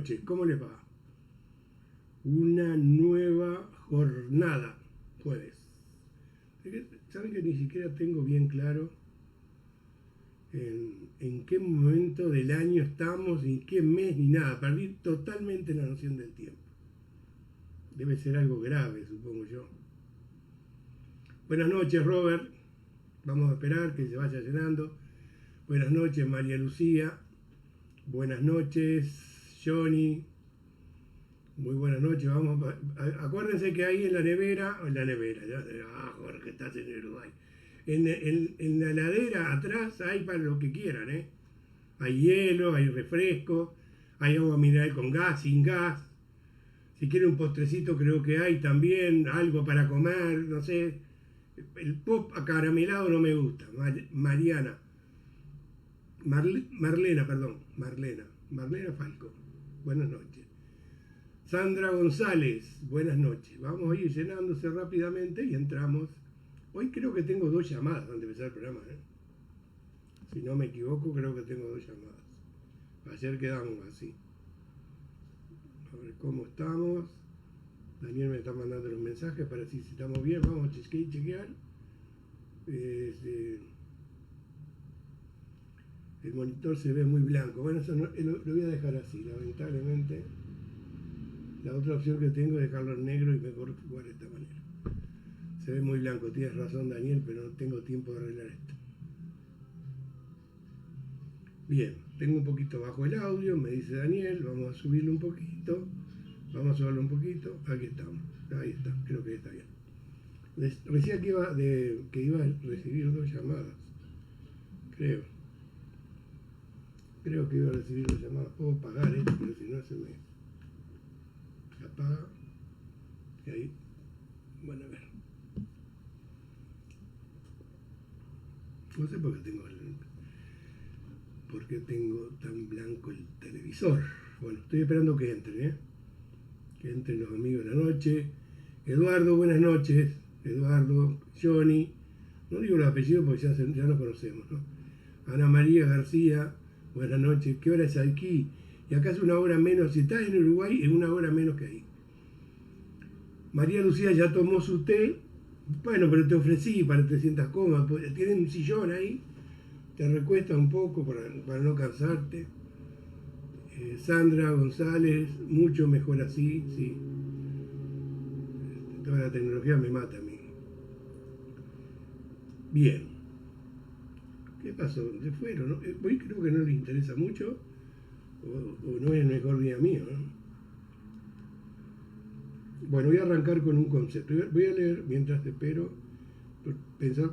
noches, ¿cómo les va? Una nueva jornada, jueves. ¿Saben que ni siquiera tengo bien claro en qué momento del año estamos, ni qué mes, ni nada? Perdí totalmente la noción del tiempo. Debe ser algo grave, supongo yo. Buenas noches, Robert. Vamos a esperar que se vaya llenando. Buenas noches, María Lucía. Buenas noches, Johnny. Muy buenas noches. Acuérdense que ahí en la nevera, Jorge, estás en Uruguay. En la heladera atrás hay para lo que quieran, ¿eh? Hay hielo, hay refresco, hay agua mineral con gas, sin gas. Si quiere un postrecito creo que hay también, algo para comer, no sé. El pop acaramelado no me gusta. Mariana. Marlena Falco. Buenas noches. Sandra González, buenas noches. Vamos a ir llenándose rápidamente y entramos. Hoy creo que tengo 2 llamadas antes de empezar el programa, ¿eh? Si no me equivoco, creo que tengo 2 llamadas. Ayer quedamos así. A ver cómo estamos. Daniel me está mandando los mensajes para decir si estamos bien. Vamos a chequear. El monitor se ve muy blanco. Bueno, eso no, lo voy a dejar así, lamentablemente. La otra opción que tengo es dejarlo en negro y mejor jugar de esta manera. Se ve muy blanco, tienes razón, Daniel, pero no tengo tiempo de arreglar esto. Bien, tengo un poquito bajo el audio, me dice Daniel, vamos a subirlo un poquito. Aquí estamos, ahí está, creo que está bien. Decía que iba a recibir 2 llamadas, creo que iba a recibir 2 llamadas. Puedo pagar esto, pero si no se me apaga. Y ahí, bueno, a ver. No sé por qué tengo tan blanco el televisor. Bueno, estoy esperando que entren, ¿eh? Que entren los amigos de la noche. Eduardo, buenas noches. Eduardo, Johnny. No digo los apellidos porque ya nos conocemos, ¿no? Ana María García, buenas noches. ¿Qué hora es aquí? Y acá es 1 hora menos. Si estás en Uruguay, es 1 hora menos que ahí. María Lucía ya tomó su té. Bueno, pero te ofrecí para que te sientas cómoda. Tienen un sillón ahí. Te recuestas un poco para no cansarte. Sandra González, mucho mejor así, sí. Toda la tecnología me mata a mí. Bien. ¿Qué pasó? ¿Se fueron? ¿No? Hoy creo que no les interesa mucho. O no es el mejor día mío, ¿no? Bueno, voy a arrancar con un concepto. Voy a leer mientras te espero.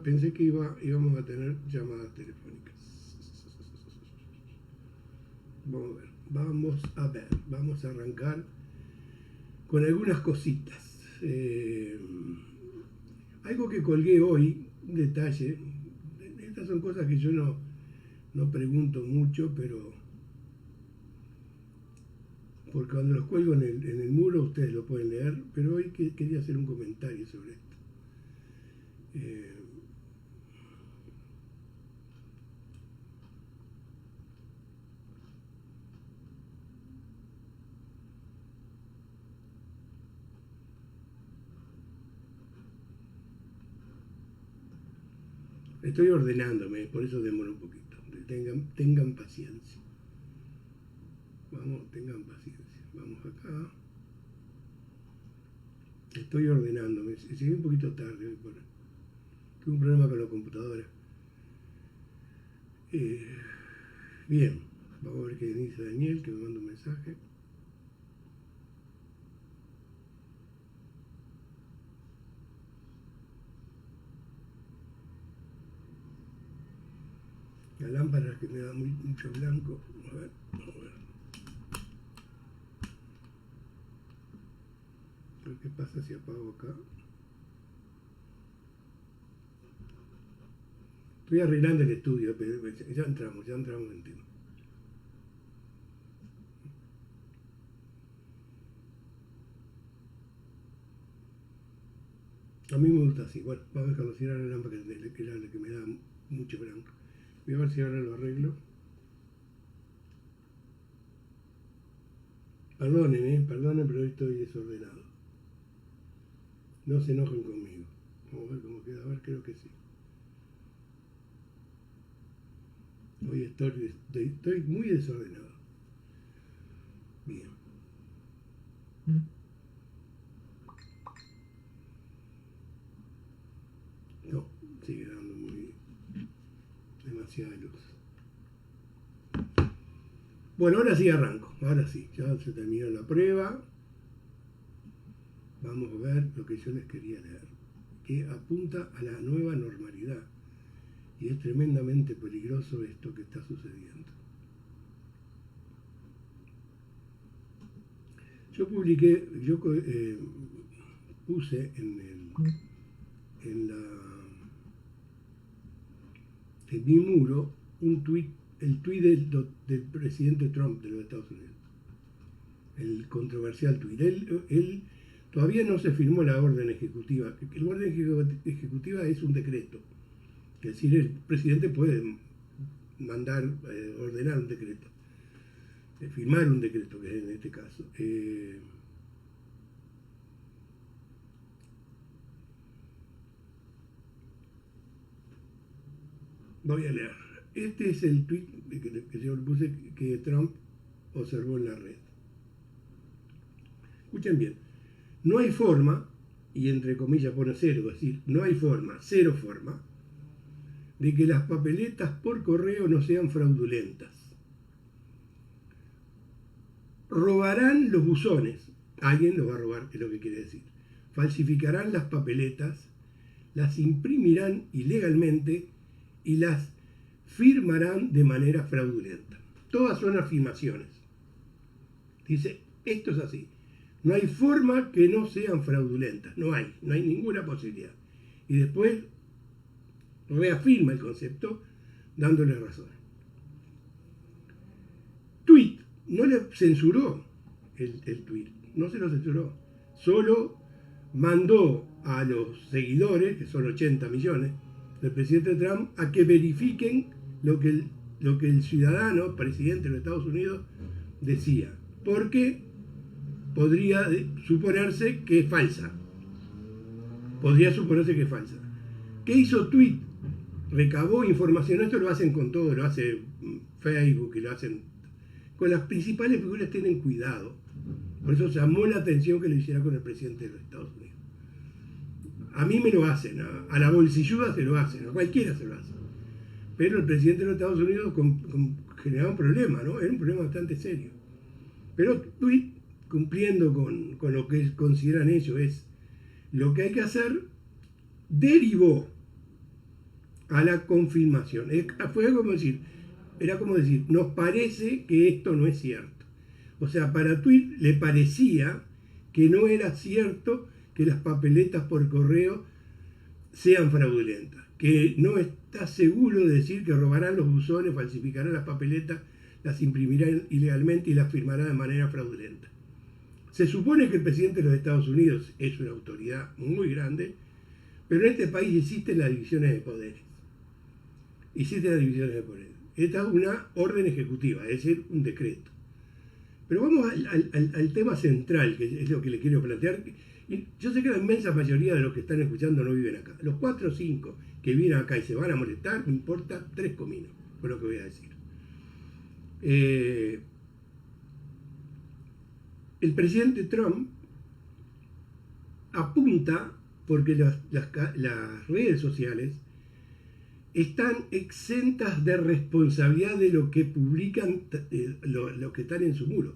Pensé que íbamos a tener llamadas telefónicas. Vamos a arrancar con algunas cositas. Algo que colgué hoy, un detalle. Estas son cosas que yo no pregunto mucho, pero porque cuando los cuelgo en el muro ustedes lo pueden leer, pero hoy quería hacer un comentario sobre esto. Estoy ordenándome, por eso demoro un poquito. Tengan paciencia. Tengan paciencia. Vamos acá. Estoy ordenándome. Llegué un poquito tarde hoy. Tuve un problema con la computadora. Bien. Vamos a ver qué dice Daniel, que me manda un mensaje. La lámpara que me da mucho blanco. A ver, vamos a ver. ¿Qué pasa si apago acá? Estoy arreglando el estudio, pero ya entramos en tema. A mí me gusta así. Bueno, vamos a dejarlo cerrar la lámpara, que era la que me da mucho blanco. Voy a ver si ahora lo arreglo. Perdonen, pero hoy estoy desordenado. No se enojen conmigo. Vamos a ver cómo queda. A ver, creo que sí. Hoy estoy muy desordenado. Bien. No, sigue dando demasiada luz. Bueno, ahora sí arranco. Ahora sí, ya se terminó la prueba. Vamos a ver lo que yo les quería leer, que apunta a la nueva normalidad. Y es tremendamente peligroso esto que está sucediendo. Yo puse en mi muro el tuit del presidente Trump de los Estados Unidos. El controversial tuit. Él todavía no se firmó la orden ejecutiva. La orden ejecutiva es un decreto. Es decir, el presidente puede ordenar un decreto, firmar un decreto, que es en este caso. Voy a leer. Este es el tweet que yo le puse que Trump observó en la red. Escuchen bien. No hay forma, y entre comillas pone cero, es decir, no hay forma, cero forma, de que las papeletas por correo no sean fraudulentas. Robarán los buzones, alguien los va a robar, es lo que quiere decir. Falsificarán las papeletas, las imprimirán ilegalmente y las firmarán de manera fraudulenta. Todas son afirmaciones. Dice, esto es así. No hay forma que no sean fraudulentas, no hay ninguna posibilidad. Y después reafirma el concepto dándole razón. Tweet no le censuró el tweet, no se lo censuró, solo mandó a los seguidores, que son 80 millones, del presidente Trump, a que verifiquen lo que el ciudadano, presidente de los Estados Unidos, decía, porque podría suponerse que es falsa. ¿Qué hizo Tweet? Recabó información. Esto lo hacen con todo, lo hace Facebook y lo hacen con las principales figuras. Tienen cuidado. Por eso llamó la atención que lo hiciera con el presidente de los Estados Unidos. A mí me lo hacen, a la bolsilluda se lo hacen, a cualquiera se lo hacen. Pero el presidente de los Estados Unidos generaba un problema, ¿no? Era un problema bastante serio. Pero Tweet, cumpliendo con lo que consideran ellos es lo que hay que hacer, derivó a la confirmación. Era como decir, nos parece que esto no es cierto. O sea, para Tweet le parecía que no era cierto que las papeletas por correo sean fraudulentas, que no está seguro de decir que robarán los buzones, falsificarán las papeletas, las imprimirán ilegalmente y las firmarán de manera fraudulenta. Se supone que el presidente de los Estados Unidos es una autoridad muy grande, pero en este país existen las divisiones de poderes. Esta es una orden ejecutiva, es decir, un decreto. Pero vamos al tema central, que es lo que le quiero plantear. Y yo sé que la inmensa mayoría de los que están escuchando no viven acá. Los 4 o 5 que viven acá y se van a molestar, me importa 3 cominos, por lo que voy a decir. El presidente Trump apunta porque las redes sociales están exentas de responsabilidad de lo que publican los que están en su muro.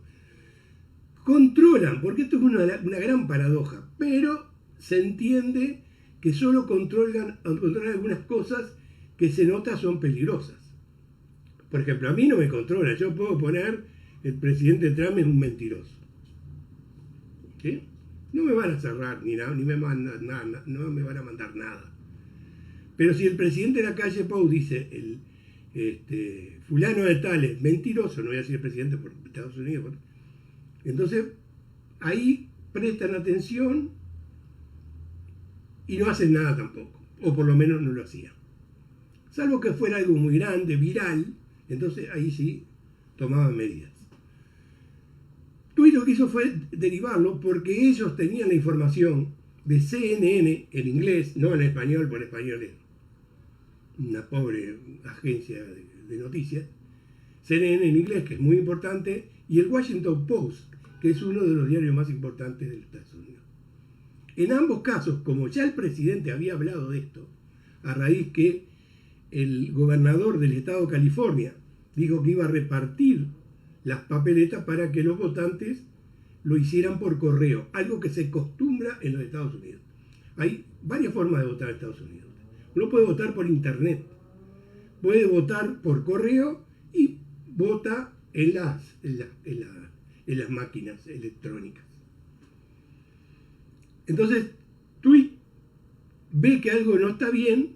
Controlan, porque esto es una gran paradoja, pero se entiende que solo controlan algunas cosas que se nota son peligrosas. Por ejemplo, a mí no me controla, yo puedo poner el presidente Trump es un mentiroso. ¿Sí? No me van a cerrar ni me mandan nada, no me van a mandar nada. Pero si el presidente de la calle Pou dice fulano de tal es mentiroso, no voy a decir el presidente por Estados Unidos, entonces ahí prestan atención y no hacen nada tampoco, o por lo menos no lo hacían. Salvo que fuera algo muy grande, viral, entonces ahí sí tomaban medidas. Tweet lo que hizo fue derivarlo porque ellos tenían la información de CNN en inglés, no en español, por español es una pobre agencia de noticias. CNN en inglés, que es muy importante, y el Washington Post, que es uno de los diarios más importantes de los Estados Unidos. En ambos casos, como ya el presidente había hablado de esto, a raíz que el gobernador del estado de California dijo que iba a repartir las papeletas para que los votantes lo hicieran por correo, algo que se acostumbra en los Estados Unidos. Hay varias formas de votar en Estados Unidos. Uno puede votar por internet, puede votar por correo y vota en las máquinas electrónicas. Entonces, Tweet ve que algo no está bien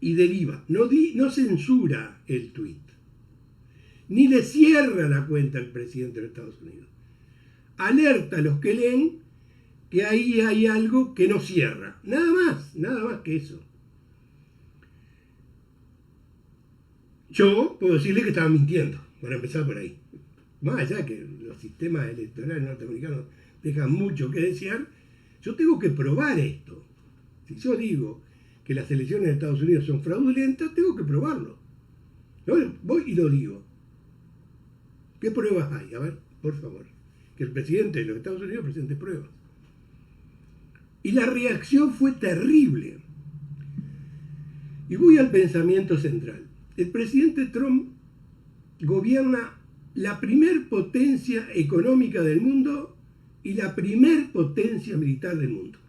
y deriva. No censura el tweet, ni le cierra la cuenta al presidente de los Estados Unidos. Alerta a los que leen que ahí hay algo que no cierra. Nada más que eso. Yo puedo decirle que estaba mintiendo, para empezar por ahí. Más allá que los sistemas electorales norteamericanos dejan mucho que desear, yo tengo que probar esto. Si yo digo que las elecciones de Estados Unidos son fraudulentas, tengo que probarlo. Voy y lo digo. ¿Qué pruebas hay? A ver, por favor. Que el presidente de los Estados Unidos presente pruebas. Y la reacción fue terrible. Y voy al pensamiento central. El presidente Trump gobierna la primer potencia económica del mundo y la primer potencia militar del mundo.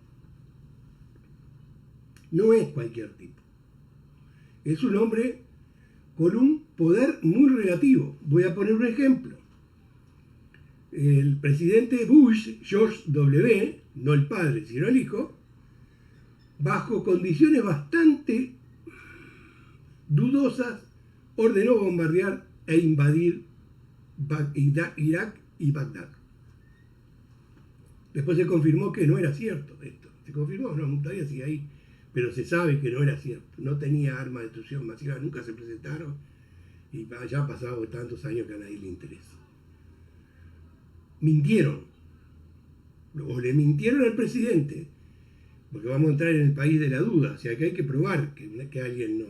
No es cualquier tipo. Es un hombre con un poder muy relativo. Voy a poner un ejemplo. El presidente Bush, George W., no el padre, sino el hijo, bajo condiciones bastante dudosas, ordenó bombardear e invadir Irak y Bagdad. Después se confirmó que no era cierto esto. Se confirmó, no, todavía sigue ahí, pero se sabe que no era cierto. No tenía armas de destrucción masiva, nunca se presentaron y ya han pasado tantos años que a nadie le interesa. Mintieron, o le mintieron al presidente, porque vamos a entrar en el país de la duda, o sea que hay que probar que alguien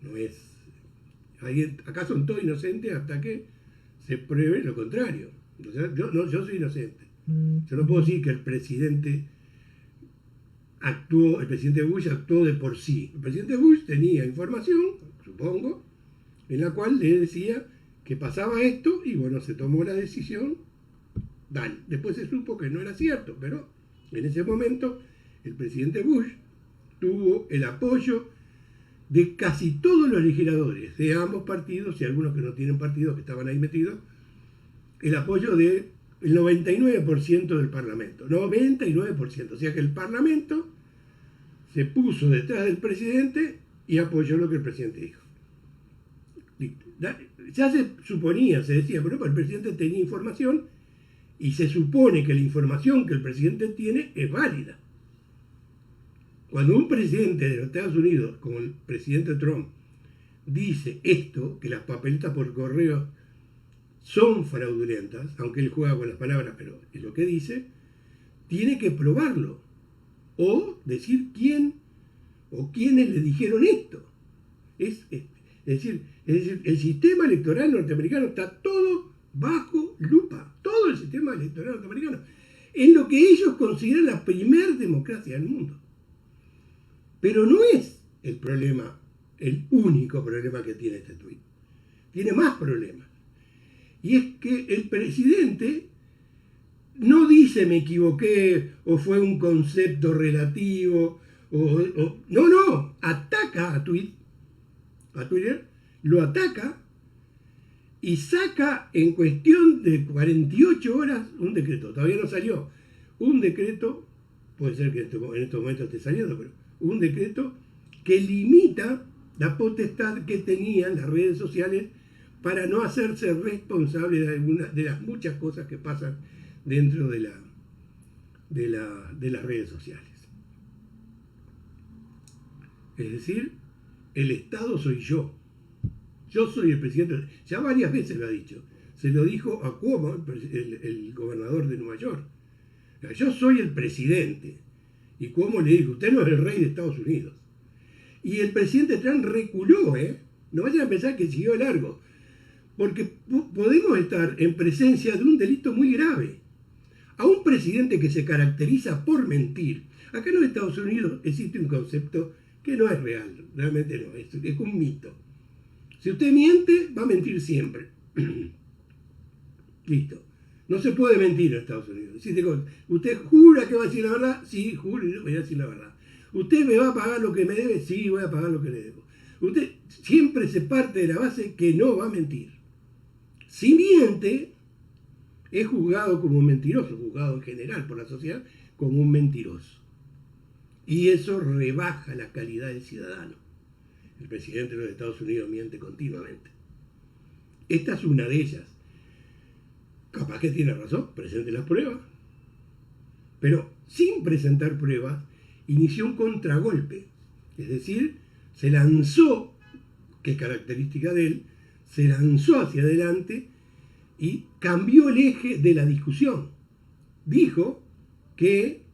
no es. Acá son todos inocentes hasta que se pruebe lo contrario. O sea, yo soy inocente. Yo no puedo decir que el presidente Bush actuó de por sí. El presidente Bush tenía información, supongo, en la cual le decía que pasaba esto y bueno, se tomó la decisión. Dale. Después se supo que no era cierto, pero en ese momento el presidente Bush tuvo el apoyo de casi todos los legisladores de ambos partidos y algunos que no tienen partidos que estaban ahí metidos, el apoyo del 99% del Parlamento. 99%. O sea que el Parlamento se puso detrás del presidente y apoyó lo que el presidente dijo. Ya se suponía, se decía, pero el presidente tenía información y se supone que la información que el presidente tiene es válida. Cuando un presidente de los Estados Unidos, como el presidente Trump, dice esto, que las papeletas por correo son fraudulentas, aunque él juega con las palabras, pero es lo que dice, tiene que probarlo. O decir quién o quiénes le dijeron esto. Es decir, el sistema electoral norteamericano está todo bajo lupa. Todo el sistema electoral norteamericano. En lo que ellos consideran la primer democracia del mundo. Pero no es el problema, el único problema que tiene este tuit. Tiene más problemas. Y es que el presidente no dice me equivoqué o fue un concepto relativo. No, ataca a Twitter, lo ataca y saca en cuestión de 48 horas un decreto. Todavía no salió. Un decreto, puede ser que en estos momentos esté saliendo, pero un decreto que limita la potestad que tenían las redes sociales para no hacerse responsable de las muchas cosas que pasan dentro de las redes sociales. Es decir, el Estado soy yo. Yo soy el presidente. Ya varias veces lo ha dicho. se lo dijo a Cuomo, el gobernador de Nueva York. Yo soy el presidente. Y Cuomo le dijo, usted no es el rey de Estados Unidos. Y el presidente Trump reculó, No vayan a pensar que siguió largo. Porque podemos estar en presencia de un delito muy grave. A un presidente que se caracteriza por mentir. Acá en los Estados Unidos existe un concepto que no es real, realmente no, es un mito. Si usted miente, va a mentir siempre. Listo. No se puede mentir en Estados Unidos. ¿Usted jura que va a decir la verdad? Sí, juro y voy a decir la verdad. ¿Usted me va a pagar lo que me debe? Sí, voy a pagar lo que le debo. Usted siempre se parte de la base que no va a mentir. Si miente, es juzgado como un mentiroso, juzgado en general por la sociedad como un mentiroso. Y eso rebaja la calidad del ciudadano. El presidente de los Estados Unidos miente continuamente. Esta es una de ellas. Capaz que tiene razón, presente las pruebas. Pero sin presentar pruebas, inició un contragolpe. Es decir, se lanzó, que es característica de él, se lanzó hacia adelante y cambió el eje de la discusión. Dijo que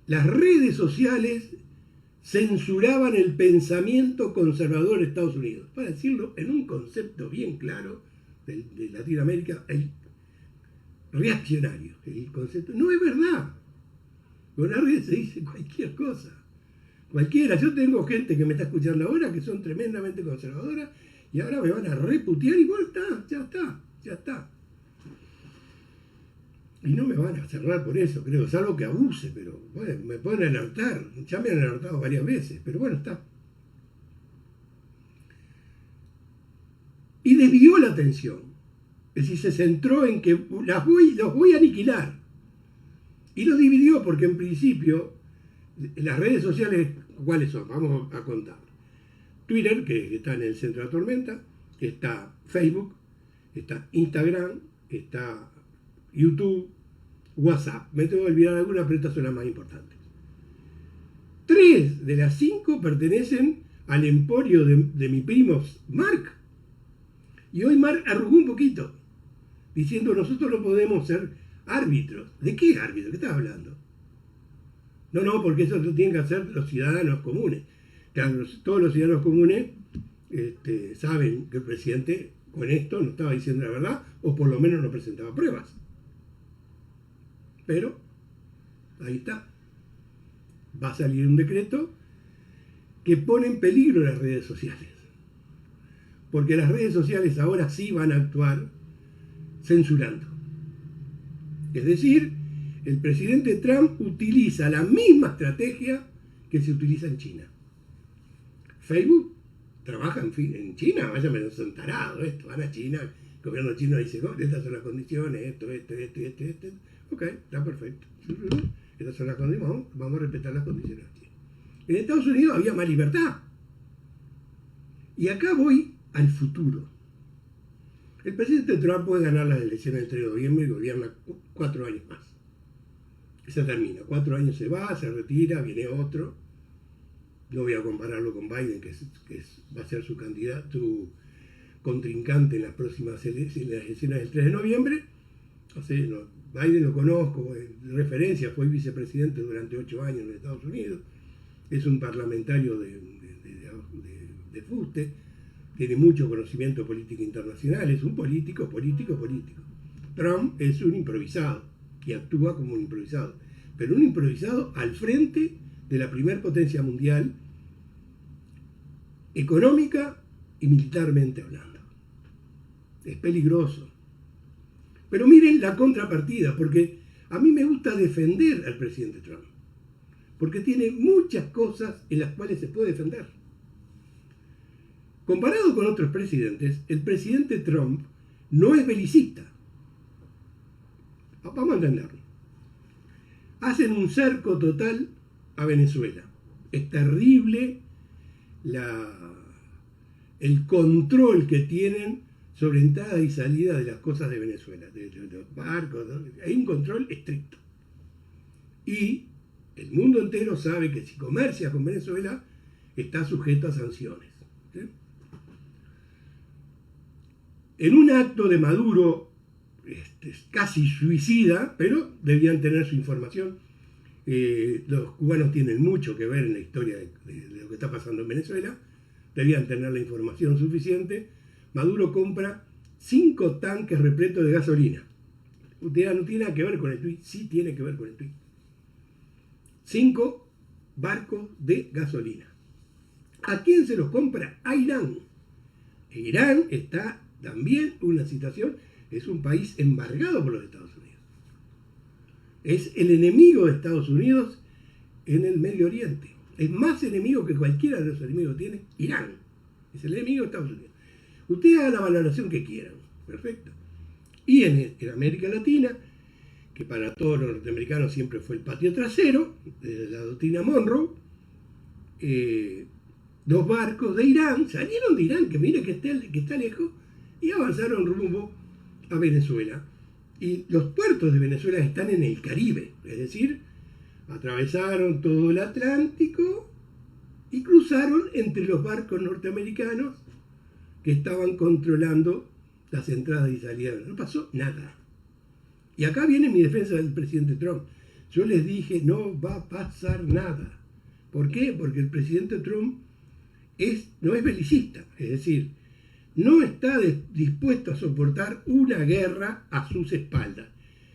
las redes sociales censuraban el pensamiento conservador de Estados Unidos. Para decirlo en un concepto bien claro de Latinoamérica, el reaccionario. El concepto no es verdad. Con las redes se dice cualquier cosa. Cualquiera. Yo tengo gente que me está escuchando ahora que son tremendamente conservadoras y ahora me van a reputear y bueno, ya está. Y no me van a cerrar por eso, creo, salvo que abuse, pero bueno, me pueden alertar. Ya me han alertado varias veces, pero bueno, está. Y desvió la atención. Es decir, se centró en que los voy a aniquilar. Y los dividió porque en principio las redes sociales, ¿cuáles son? Vamos a contar. Twitter, que está en el centro de la tormenta, está Facebook, está Instagram, está YouTube, WhatsApp. Me tengo que olvidar alguna, pero estas son las más importantes. 3 de las 5 pertenecen al emporio de mi primo Mark. Y hoy Mark arrugó un poquito, diciendo nosotros no podemos ser árbitros. ¿De qué árbitro? ¿Qué estás hablando? No, porque eso lo tienen que hacer los ciudadanos comunes. Claro, todos los ciudadanos comunes saben que el presidente con esto no estaba diciendo la verdad, o por lo menos no presentaba pruebas. Pero, ahí está. Va a salir un decreto que pone en peligro las redes sociales. Porque las redes sociales ahora sí van a actuar censurando. Es decir, el presidente Trump utiliza la misma estrategia que se utiliza en China. Facebook trabaja en China, vaya menos son tarados, van a China, el gobierno chino dice, estas son las condiciones, esto. Ok, está perfecto. Estas son las condiciones, vamos a respetar las condiciones. En Estados Unidos había más libertad. Y acá voy al futuro. El presidente Trump puede ganar las elecciones el 3 de noviembre y gobierna 4 años más. Se termina, 4 años se va, se retira, viene otro. No voy a compararlo con Biden, que va a ser su candidato, su contrincante en las próximas elecciones del 3 de noviembre. O sea, Biden lo conozco, de referencia, fue vicepresidente durante 8 años en Estados Unidos. Es un parlamentario de fuste, tiene mucho conocimiento de política internacional, es un político. Trump es un improvisado y actúa como un improvisado, pero un improvisado al frente de la primer potencia mundial, económica y militarmente hablando. Es peligroso. Pero miren la contrapartida, porque a mí me gusta defender al presidente Trump, porque tiene muchas cosas en las cuales se puede defender. Comparado con otros presidentes, el presidente Trump no es belicista. Vamos a entenderlo. Hacen un cerco total a Venezuela. Es terrible el control que tienen sobre entrada y salida de las cosas de Venezuela, de los barcos. Hay un control estricto. Y el mundo entero sabe que si comercia con Venezuela, está sujeto a sanciones. ¿Sí? en un acto de Maduro casi suicida, pero debían tener su información. Los cubanos tienen mucho que ver en la historia de lo que está pasando en Venezuela, debían tener la información suficiente. Maduro compra 5 tanques repletos de gasolina. Usted no tiene nada que ver con el tuit, sí tiene que ver con el tuit. 5 barcos de gasolina. ¿A quién se los compra? A Irán. Irán está también en una situación, es un país embargado por los Estados Unidos. Es el enemigo de Estados Unidos en el Medio Oriente. Es más enemigo que cualquiera de los enemigos que tiene Irán. Es el enemigo de Estados Unidos. Usted haga la valoración que quieran. Perfecto. Y en América Latina, que para todos los norteamericanos siempre fue el patio trasero, de la doctrina Monroe, 2 barcos de Irán salieron de Irán, que mire que está lejos, y avanzaron rumbo a Venezuela. Y los puertos de Venezuela están en el Caribe, es decir, atravesaron todo el Atlántico y cruzaron entre los barcos norteamericanos que estaban controlando las entradas y salidas. No pasó nada. Y acá viene mi defensa del presidente Trump. Yo les dije, no va a pasar nada. ¿Por qué? Porque el presidente Trump no es belicista, es decir, no está dispuesto a soportar una guerra a sus espaldas.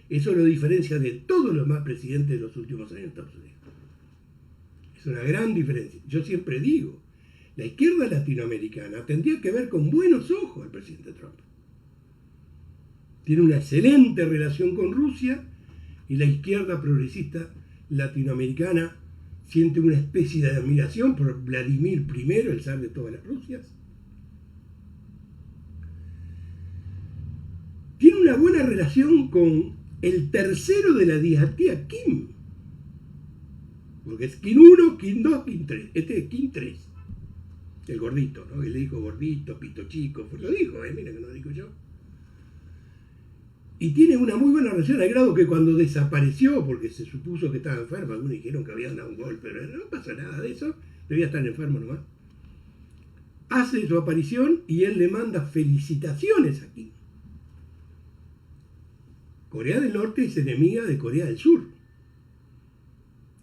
Eso lo diferencia de todos los demás presidentes de los últimos años en Estados Unidos. Es una gran diferencia. Yo siempre digo, la izquierda latinoamericana tendría que ver con buenos ojos al presidente Trump. Tiene una excelente relación con Rusia y la izquierda progresista latinoamericana siente una especie de admiración por Vladimir I, el zar de todas las Rusias. Tiene una buena relación con el tercero de la dinastía Kim. Porque es Kim 1, Kim 2, Kim 3. Este es Kim 3. El gordito, ¿no? Él le dijo gordito, pito chico. Pues lo dijo, mira que no lo digo yo. Y tiene una muy buena relación, al grado que cuando desapareció, porque se supuso que estaba enfermo, algunos dijeron que había dado un golpe, pero no pasa nada de eso, debía estar enfermo nomás. Hace su aparición y él le manda felicitaciones a Kim. Corea del Norte es enemiga de Corea del Sur.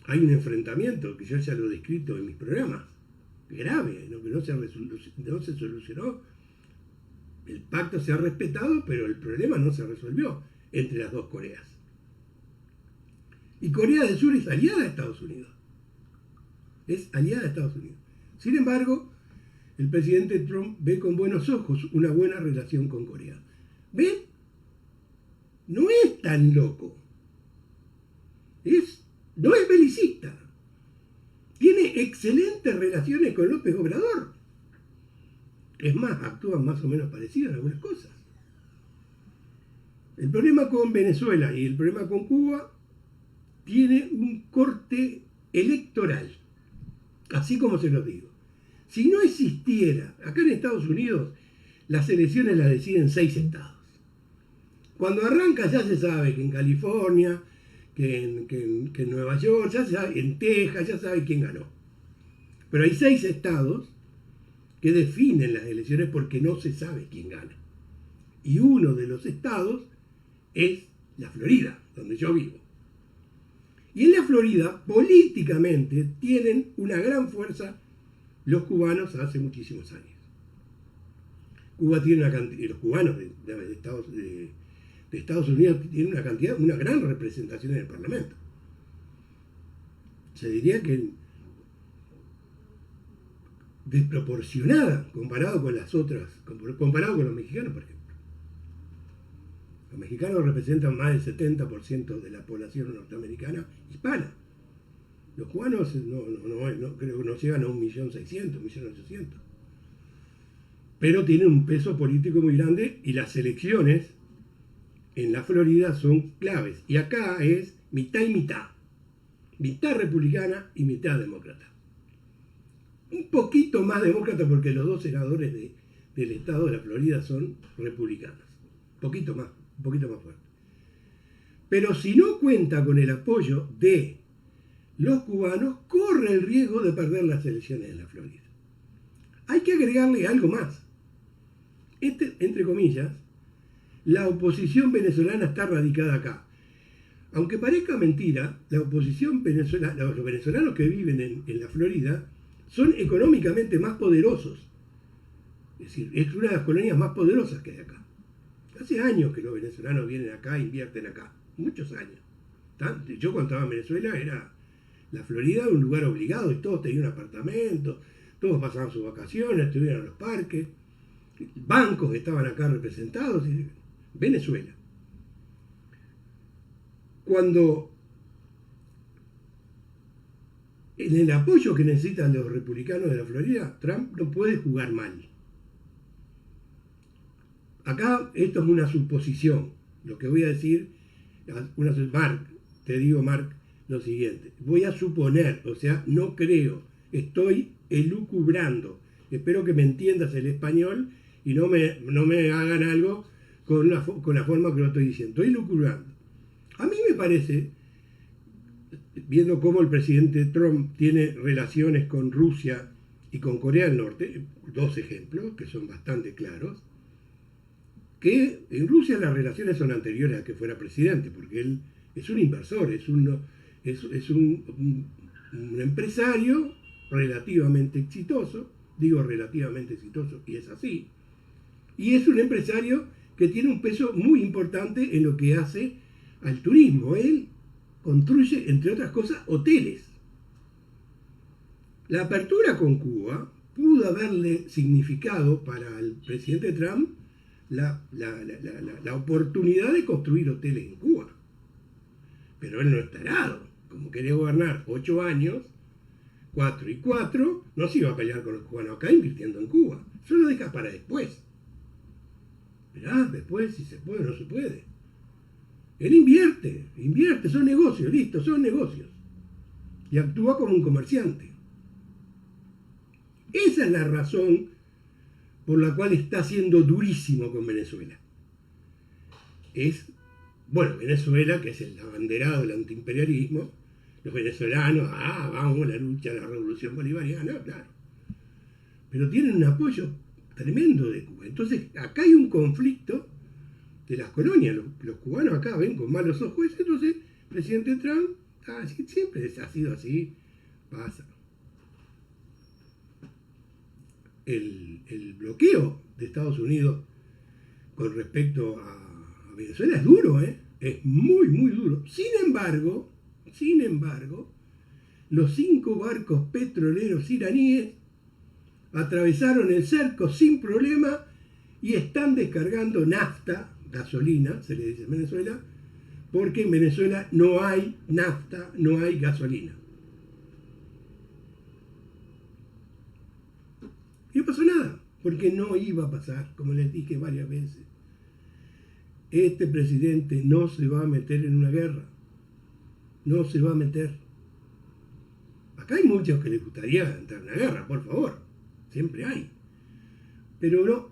Hay un enfrentamiento que yo ya lo he descrito en mis programas, grave, ¿no? Que no se solucionó. El pacto se ha respetado, pero el problema no se resolvió entre las dos Coreas. Y Corea del Sur es aliada de Estados Unidos. Es aliada de Estados Unidos. Sin embargo, el presidente Trump ve con buenos ojos una buena relación con Corea. ¿Ven? No es tan loco. No es belicista. Tiene excelentes relaciones con López Obrador. Es más, actúan más o menos parecidos en algunas cosas. El problema con Venezuela y el problema con Cuba tiene un corte electoral, así como se los digo. Si no existiera, acá en Estados Unidos, las elecciones las deciden 6 estados. Cuando arranca ya se sabe que en California, que en Nueva York, ya se sabe, en Texas, ya sabe quién ganó. Pero hay 6 estados que definen las elecciones porque no se sabe quién gana. Y uno de los estados es la Florida, donde yo vivo. Y en la Florida, políticamente, tienen una gran fuerza los cubanos hace muchísimos años. Cuba tiene una cantidad, y los cubanos de Estados Unidos tienen una gran representación en el Parlamento. Se diría que desproporcionada comparado con las otras, comparado con los mexicanos, por ejemplo. Los mexicanos representan más del 70% de la población norteamericana hispana. Los cubanos no creo que no llegan a 1.600.000, 1.800.000. Pero tienen un peso político muy grande y las elecciones en la Florida son claves. Y acá es mitad y mitad. Mitad republicana y mitad demócrata. Un poquito más demócrata porque los 2 senadores del estado de la Florida son republicanos. Un poquito más fuerte. Pero si no cuenta con el apoyo de los cubanos, corre el riesgo de perder las elecciones en la Florida. Hay que agregarle algo más. entre comillas, la oposición venezolana está radicada acá. Aunque parezca mentira, la oposición venezolana, los venezolanos que viven en la Florida son económicamente más poderosos. Es decir, es una de las colonias más poderosas que hay acá. Hace años que los venezolanos vienen acá e invierten acá. Muchos años. Yo cuando estaba en Venezuela era la Florida un lugar obligado y todos tenían un apartamento, todos pasaban sus vacaciones, estuvieron en los parques, bancos estaban acá representados. Venezuela. Cuando en el apoyo que necesitan los republicanos de la Florida, Trump no puede jugar mal. Acá esto es una suposición. Lo que voy a decir, Mark, te digo, Mark, lo siguiente. Voy a suponer, o sea, no creo, estoy elucubrando. Espero que me entiendas el español y no me hagan algo con la forma que lo estoy diciendo. Estoy elucubrando. A mí me parece, viendo cómo el presidente Trump tiene relaciones con Rusia y con Corea del Norte, dos ejemplos que son bastante claros, que en Rusia las relaciones son anteriores a que fuera presidente, porque él es un inversor, es un empresario relativamente exitoso, digo relativamente exitoso y es así, y es un empresario que tiene un peso muy importante en lo que hace al turismo. Él construye, entre otras cosas, hoteles. La apertura con Cuba pudo haberle significado para el presidente Trump la oportunidad de construir hoteles en Cuba. Pero él no es tarado. Como quería gobernar 8 años, 4 y 4, no se iba a pelear con los cubanos acá invirtiendo en Cuba. Eso lo deja para después. Mirá, después si se puede o no se puede. Él invierte, son negocios, listo, son negocios. Y actúa como un comerciante. Esa es la razón por la cual está siendo durísimo con Venezuela. Venezuela, que es el abanderado del antiimperialismo, los venezolanos, vamos a la lucha, a la revolución bolivariana, claro. Pero tienen un apoyo tremendo de Cuba. Entonces, acá hay un conflicto de las colonias. Los cubanos acá ven con malos ojos eso, entonces el presidente Trump siempre ha sido así, pasa. El bloqueo de Estados Unidos con respecto a Venezuela es duro, es muy, muy duro. Sin embargo, los 5 barcos petroleros iraníes atravesaron el cerco sin problema y están descargando nafta, gasolina, se le dice en Venezuela, porque en Venezuela no hay nafta, no hay gasolina. Y no pasó nada, porque no iba a pasar, como les dije varias veces. Este presidente no se va a meter en una guerra, no se va a meter. Acá hay muchos que les gustaría entrar en una guerra, por favor, siempre hay. Pero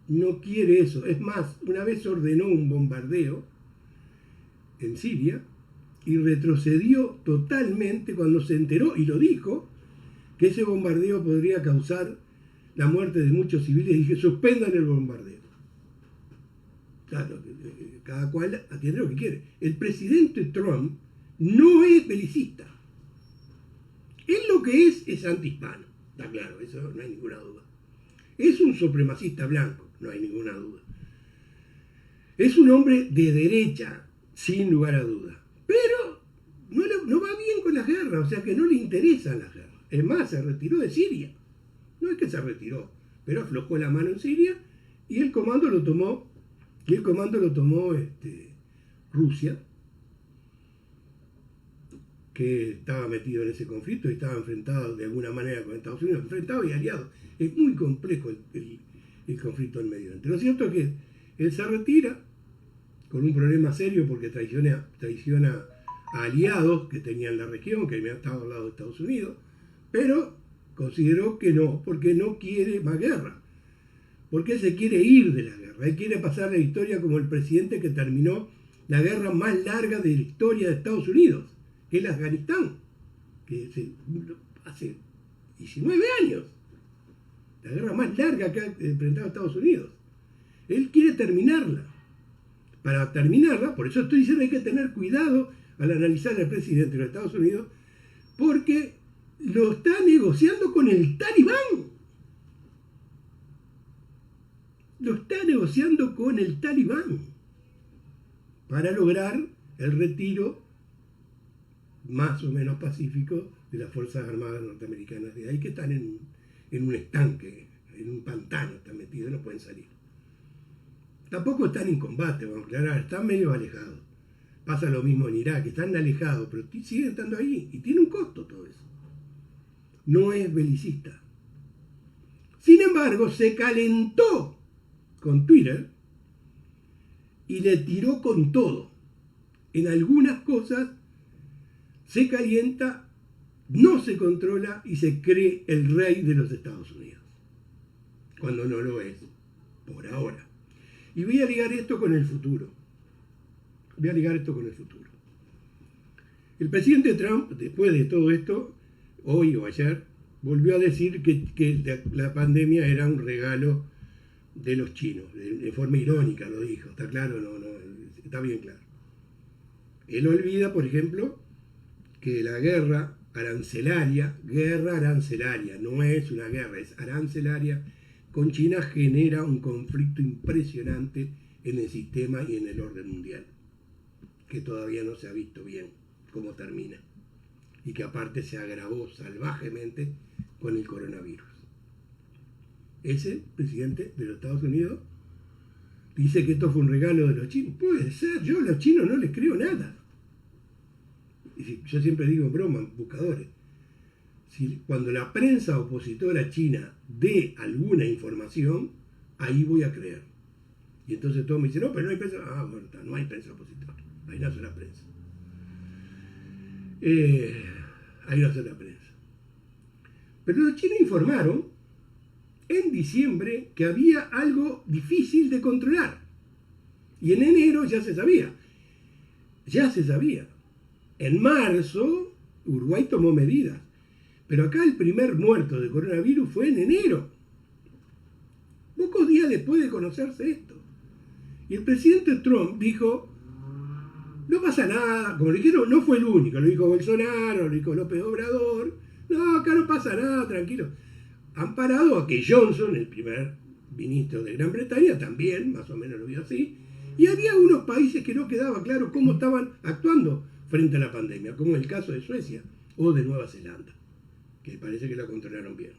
no quiere eso. Es más, una vez ordenó un bombardeo en Siria y retrocedió totalmente cuando se enteró, y lo dijo, que ese bombardeo podría causar la muerte de muchos civiles. Y dije, suspendan el bombardeo. Claro, cada cual atiende lo que quiere. El presidente Trump no es belicista. Él lo que es antihispano. Está claro, eso no hay ninguna duda. Es un supremacista blanco, no hay ninguna duda. Es un hombre de derecha, sin lugar a dudas. Pero no va bien con las guerras, o sea que no le interesan las guerras. Es más, se retiró de Siria. No es que se retiró, pero aflojó la mano en Siria y el comando lo tomó Rusia, que estaba metido en ese conflicto y estaba enfrentado de alguna manera con Estados Unidos, enfrentado y aliado. Es muy complejo el conflicto en Medio Oriente. Lo cierto es que él se retira con un problema serio porque traiciona a aliados que tenían la región, que habían estado al lado de Estados Unidos, pero consideró que no, porque no quiere más guerra, porque se quiere ir de la guerra, él quiere pasar la historia como el presidente que terminó la guerra más larga de la historia de Estados Unidos, que es el Afganistán, que hace 19 años, la guerra más larga que ha enfrentado Estados Unidos. Él quiere terminarla. Para terminarla, por eso estoy diciendo que hay que tener cuidado al analizar al presidente de los Estados Unidos, porque lo está negociando con el Talibán. Lo está negociando con el Talibán para lograr el retiro más o menos pacífico de las Fuerzas Armadas norteamericanas. De ahí que están en un estanque, en un pantano, están metidos, no pueden salir. Tampoco están en combate, vamos a aclarar, están medio alejados. Pasa lo mismo en Irak, están alejados, pero siguen estando ahí y tiene un costo todo eso. No es belicista. Sin embargo, se calentó con Twitter y le tiró con todo. En algunas cosas se calienta, no se controla y se cree el rey de los Estados Unidos, cuando no lo es, por ahora. Y voy a ligar esto con el futuro. El presidente Trump, después de todo esto, hoy o ayer, volvió a decir que la pandemia era un regalo de los chinos. De forma irónica lo dijo, está claro, no, está bien claro. Él olvida, por ejemplo, que la guerra arancelaria, no es una guerra, es arancelaria, con China genera un conflicto impresionante en el sistema y en el orden mundial, que todavía no se ha visto bien cómo termina, y que aparte se agravó salvajemente con el coronavirus. Ese presidente de los Estados Unidos dice que esto fue un regalo de los chinos. Puede ser, yo a los chinos no les creo nada. Yo siempre digo en broma, buscadores, cuando la prensa opositora china dé alguna información, ahí voy a creer. Y entonces todos me dicen, no, pero no hay prensa. Ah, bueno, no hay prensa opositora, hay una sola prensa. Hay una sola prensa. Pero los chinos informaron en diciembre que había algo difícil de controlar. Y en enero ya se sabía. En marzo, Uruguay tomó medidas. Pero acá el primer muerto de coronavirus fue en enero. Pocos días después de conocerse esto. Y el presidente Trump dijo, no pasa nada. Como le dijeron, no fue el único. Lo dijo Bolsonaro, lo dijo López Obrador. No, acá no pasa nada, tranquilo. Han parado a que Johnson, el primer ministro de Gran Bretaña, también, más o menos lo vio así. Y había unos países que no quedaba claro cómo estaban actuando frente a la pandemia, como el caso de Suecia o de Nueva Zelanda, que parece que la controlaron bien.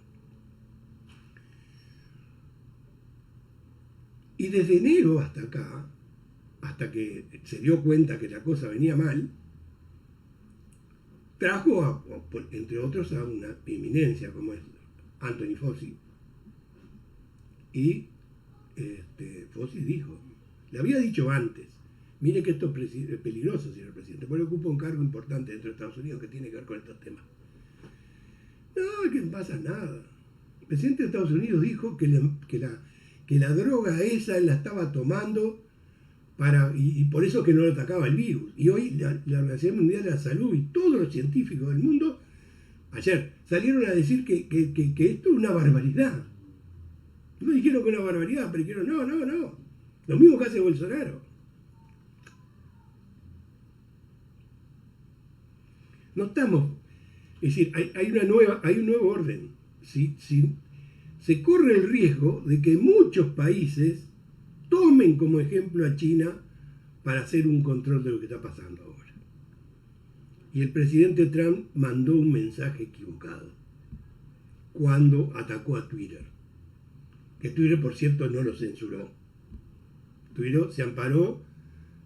Y desde enero hasta acá, hasta que se dio cuenta que la cosa venía mal, trajo, entre otros, a una eminencia como es Anthony Fauci. Y Fauci dijo, le había dicho antes, mire que esto es peligroso, señor presidente, porque ocupa un cargo importante dentro de Estados Unidos que tiene que ver con estos temas. No, que no pasa nada. El presidente de Estados Unidos dijo que la droga esa la estaba tomando y por eso que no le atacaba el virus. Y hoy la Organización Mundial de la Salud y todos los científicos del mundo, ayer, salieron a decir que esto es una barbaridad. No dijeron que era una barbaridad, pero dijeron no. Lo mismo que hace Bolsonaro. No estamos... Es decir, hay un nuevo orden. Se corre el riesgo de que muchos países tomen como ejemplo a China para hacer un control de lo que está pasando ahora. Y el presidente Trump mandó un mensaje equivocado cuando atacó a Twitter. Que Twitter, por cierto, no lo censuró. Twitter se amparó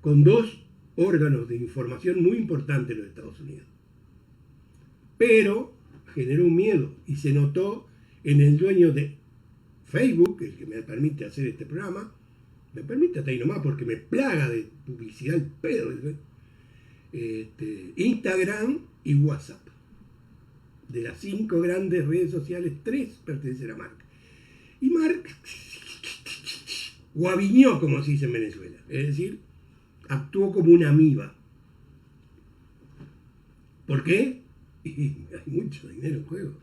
con dos órganos de información muy importantes en los Estados Unidos. Pero generó un miedo y se notó en el dueño de Facebook, el que me permite hacer este programa, me permite hasta ahí nomás porque me plaga de publicidad el pedo, Instagram y WhatsApp. De las 5 grandes redes sociales, 3 pertenecen a Mark. Y Mark guaviñó, como se dice en Venezuela, es decir, actuó como una amiba. ¿Por qué? Y hay mucho dinero en juego.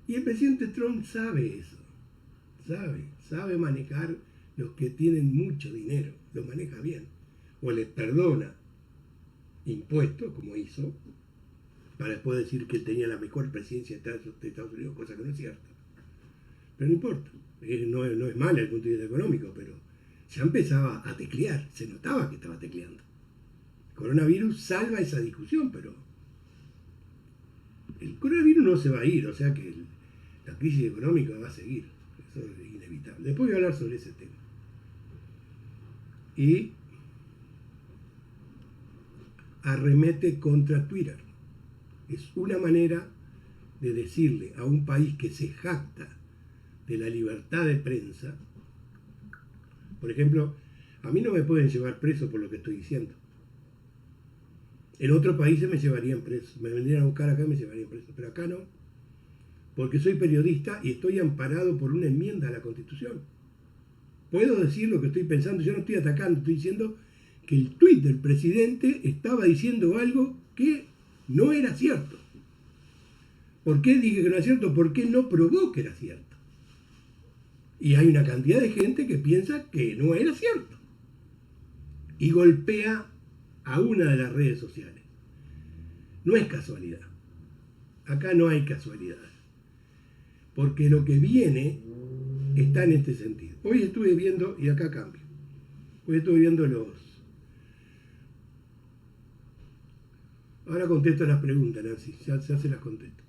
Y el presidente Trump sabe eso. Sabe manejar los que tienen mucho dinero, lo maneja bien, o les perdona impuestos, como hizo, para después decir que él tenía la mejor presidencia de Estados Unidos, cosa que no es cierta. Pero no importa, no es mal el punto de vista económico, pero ya empezaba a teclear, se notaba que estaba tecleando. El coronavirus salva esa discusión, pero el coronavirus no se va a ir, o sea que la crisis económica va a seguir, eso es inevitable. Después voy a hablar sobre ese tema. Y arremete contra Twitter. Es una manera de decirle a un país que se jacta de la libertad de prensa, por ejemplo, a mí no me pueden llevar preso por lo que estoy diciendo. En otros países me llevarían preso, me vendrían a buscar acá y me llevarían preso, pero acá no, porque soy periodista y estoy amparado por una enmienda a la Constitución. Puedo decir lo que estoy pensando, yo no estoy atacando, estoy diciendo que el tuit del presidente estaba diciendo algo que no era cierto. ¿Por qué dije que no era cierto? Porque no probó que era cierto. Y hay una cantidad de gente que piensa que no era cierto. Y golpea a una de las redes sociales. No es casualidad. Acá no hay casualidades. Porque lo que viene está en este sentido. Hoy estuve viendo, y acá cambio, hoy estuve viendo ahora contesto las preguntas, Nancy, ya se las contesto.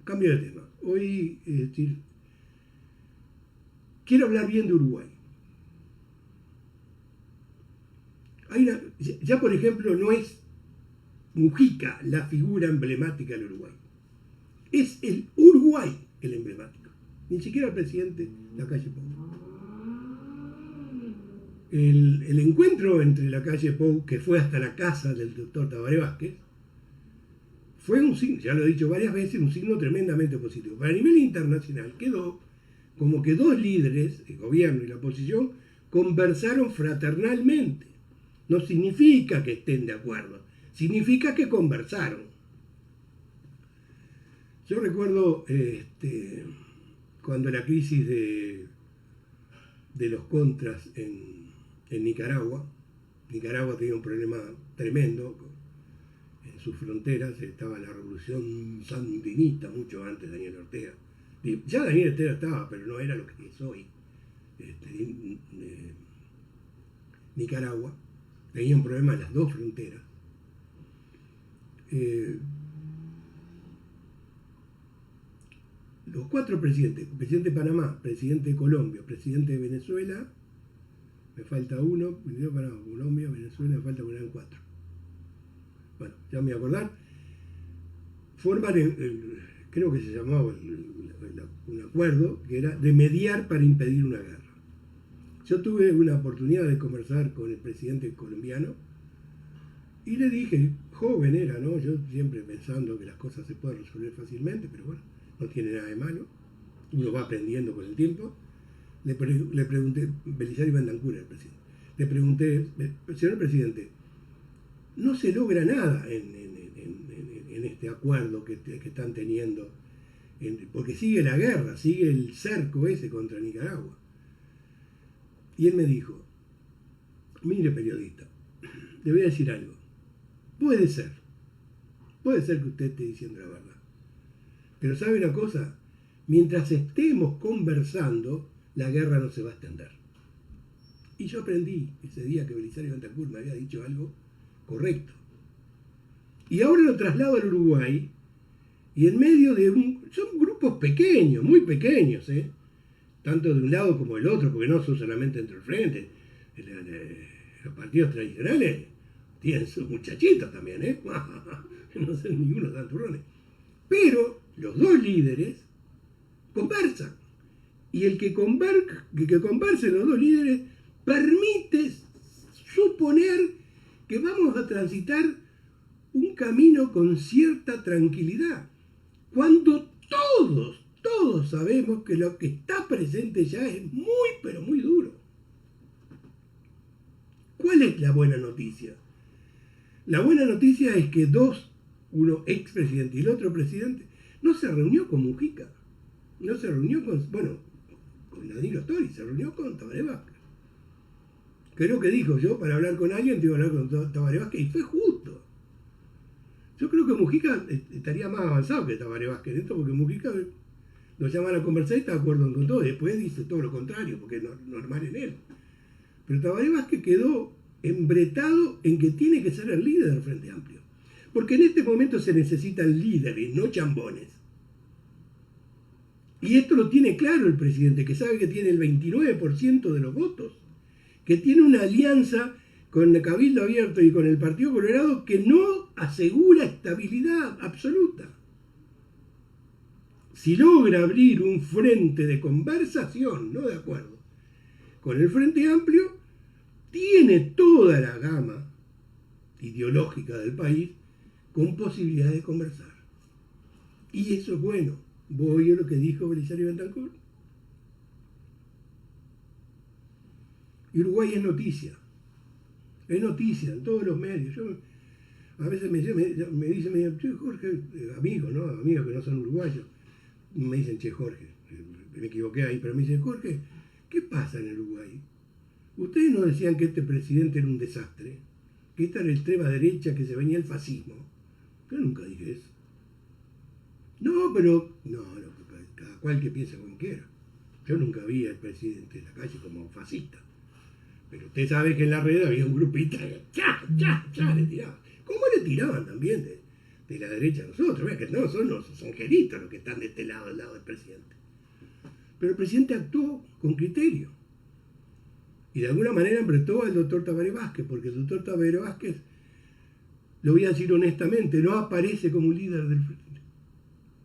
Cambio de tema. Hoy, quiero hablar bien de Uruguay. Ya por ejemplo no es Mujica la figura emblemática del Uruguay. Es el Uruguay el emblemático. Ni siquiera el presidente Lacalle Pou. El encuentro entre Lacalle Pou, que fue hasta la casa del doctor Tabaré Vázquez, fue un signo, ya lo he dicho varias veces, un signo tremendamente positivo. Pero a nivel internacional quedó como que dos líderes, el gobierno y la oposición, conversaron fraternalmente. No significa que estén de acuerdo, significa que conversaron. Yo recuerdo cuando la crisis de los contras en Nicaragua tenía un problema tremendo en sus fronteras, estaba la revolución sandinista mucho antes de Daniel Ortega. Ya Daniel Ortega estaba, pero no era lo que es hoy. Nicaragua tenía un problema en las dos fronteras. Los cuatro presidentes, presidente de Panamá, presidente de Colombia, presidente de Venezuela, me falta uno, presidente de Panamá, Colombia, Venezuela, me falta que eran cuatro. Bueno, ya me voy a acordar. Forman, creo que se llamaba un acuerdo, que era de mediar para impedir una guerra. Yo tuve una oportunidad de conversar con el presidente colombiano y le dije, joven era, ¿no? Yo siempre pensando que las cosas se pueden resolver fácilmente, pero bueno, no tiene nada de malo, uno va aprendiendo con el tiempo. Le pregunté, Belisario Bentancur era el presidente, le pregunté, señor presidente, no se logra nada en este acuerdo que están teniendo, porque sigue la guerra, sigue el cerco ese contra Nicaragua. Y él me dijo, mire periodista, le voy a decir algo, puede ser que usted esté diciendo la verdad. Pero ¿sabe una cosa? Mientras estemos conversando, la guerra no se va a extender. Y yo aprendí ese día que Belisario Bentancur me había dicho algo correcto. Y ahora lo traslado al Uruguay, y en medio de son grupos pequeños, muy pequeños, tanto de un lado como del otro, porque no son solamente entre el frente. Los partidos tradicionales tienen sus muchachitos también, no son ninguno tan turrones. Pero los dos líderes conversan. Y el que conversen los dos líderes permite suponer que vamos a transitar un camino con cierta tranquilidad. Cuando todos sabemos que lo que está presente ya es muy, pero muy duro. ¿Cuál es la buena noticia? La buena noticia es que uno expresidente y el otro presidente, no se reunió con Mujica. No se reunió con, bueno, con Danilo Stori, se reunió con Tabaré Vázquez. Creo que dijo yo, para hablar con alguien, tengo que hablar con Tabaré Vázquez, y fue justo. Yo creo que Mujica estaría más avanzado que Tabaré Vázquez en esto, porque Mujica lo llaman a conversar y está de acuerdo con todo, y después dice todo lo contrario, porque es normal en él. Pero Tabaré Vázquez quedó embretado en que tiene que ser el líder del Frente Amplio. Porque en este momento se necesitan líderes, no chambones. Y esto lo tiene claro el presidente, que sabe que tiene el 29% de los votos, que tiene una alianza con el Cabildo Abierto y con el Partido Colorado que no asegura estabilidad absoluta. Si logra abrir un frente de conversación, no de acuerdo, con el Frente Amplio, tiene toda la gama ideológica del país con posibilidad de conversar. Y eso es bueno. Voy a lo que dijo Belisario Betancur. Y Uruguay es noticia en todos los medios. Yo, a veces me dicen, che, Jorge, amigos, ¿no? Amigos que no son uruguayos, me dicen, che, Jorge, me equivoqué ahí, pero me dicen, Jorge, ¿qué pasa en el Uruguay? Ustedes no decían que este presidente era un desastre, que esta era la extrema derecha, que se venía el fascismo. Yo nunca dije eso. No, pero cada cual que piensa como quiera. Yo nunca vi al presidente de la calle como fascista. Pero usted sabe que en la red había un grupito que ya le tiraban. ¿Cómo le tiraban también de la derecha a nosotros? Vean que no, son los angelitos los que están de este lado, del lado del presidente. Pero el presidente actuó con criterio. Y de alguna manera embretó al doctor Tabaré Vázquez, porque el doctor Tabaré Vázquez, lo voy a decir honestamente, no aparece como un líder del frente.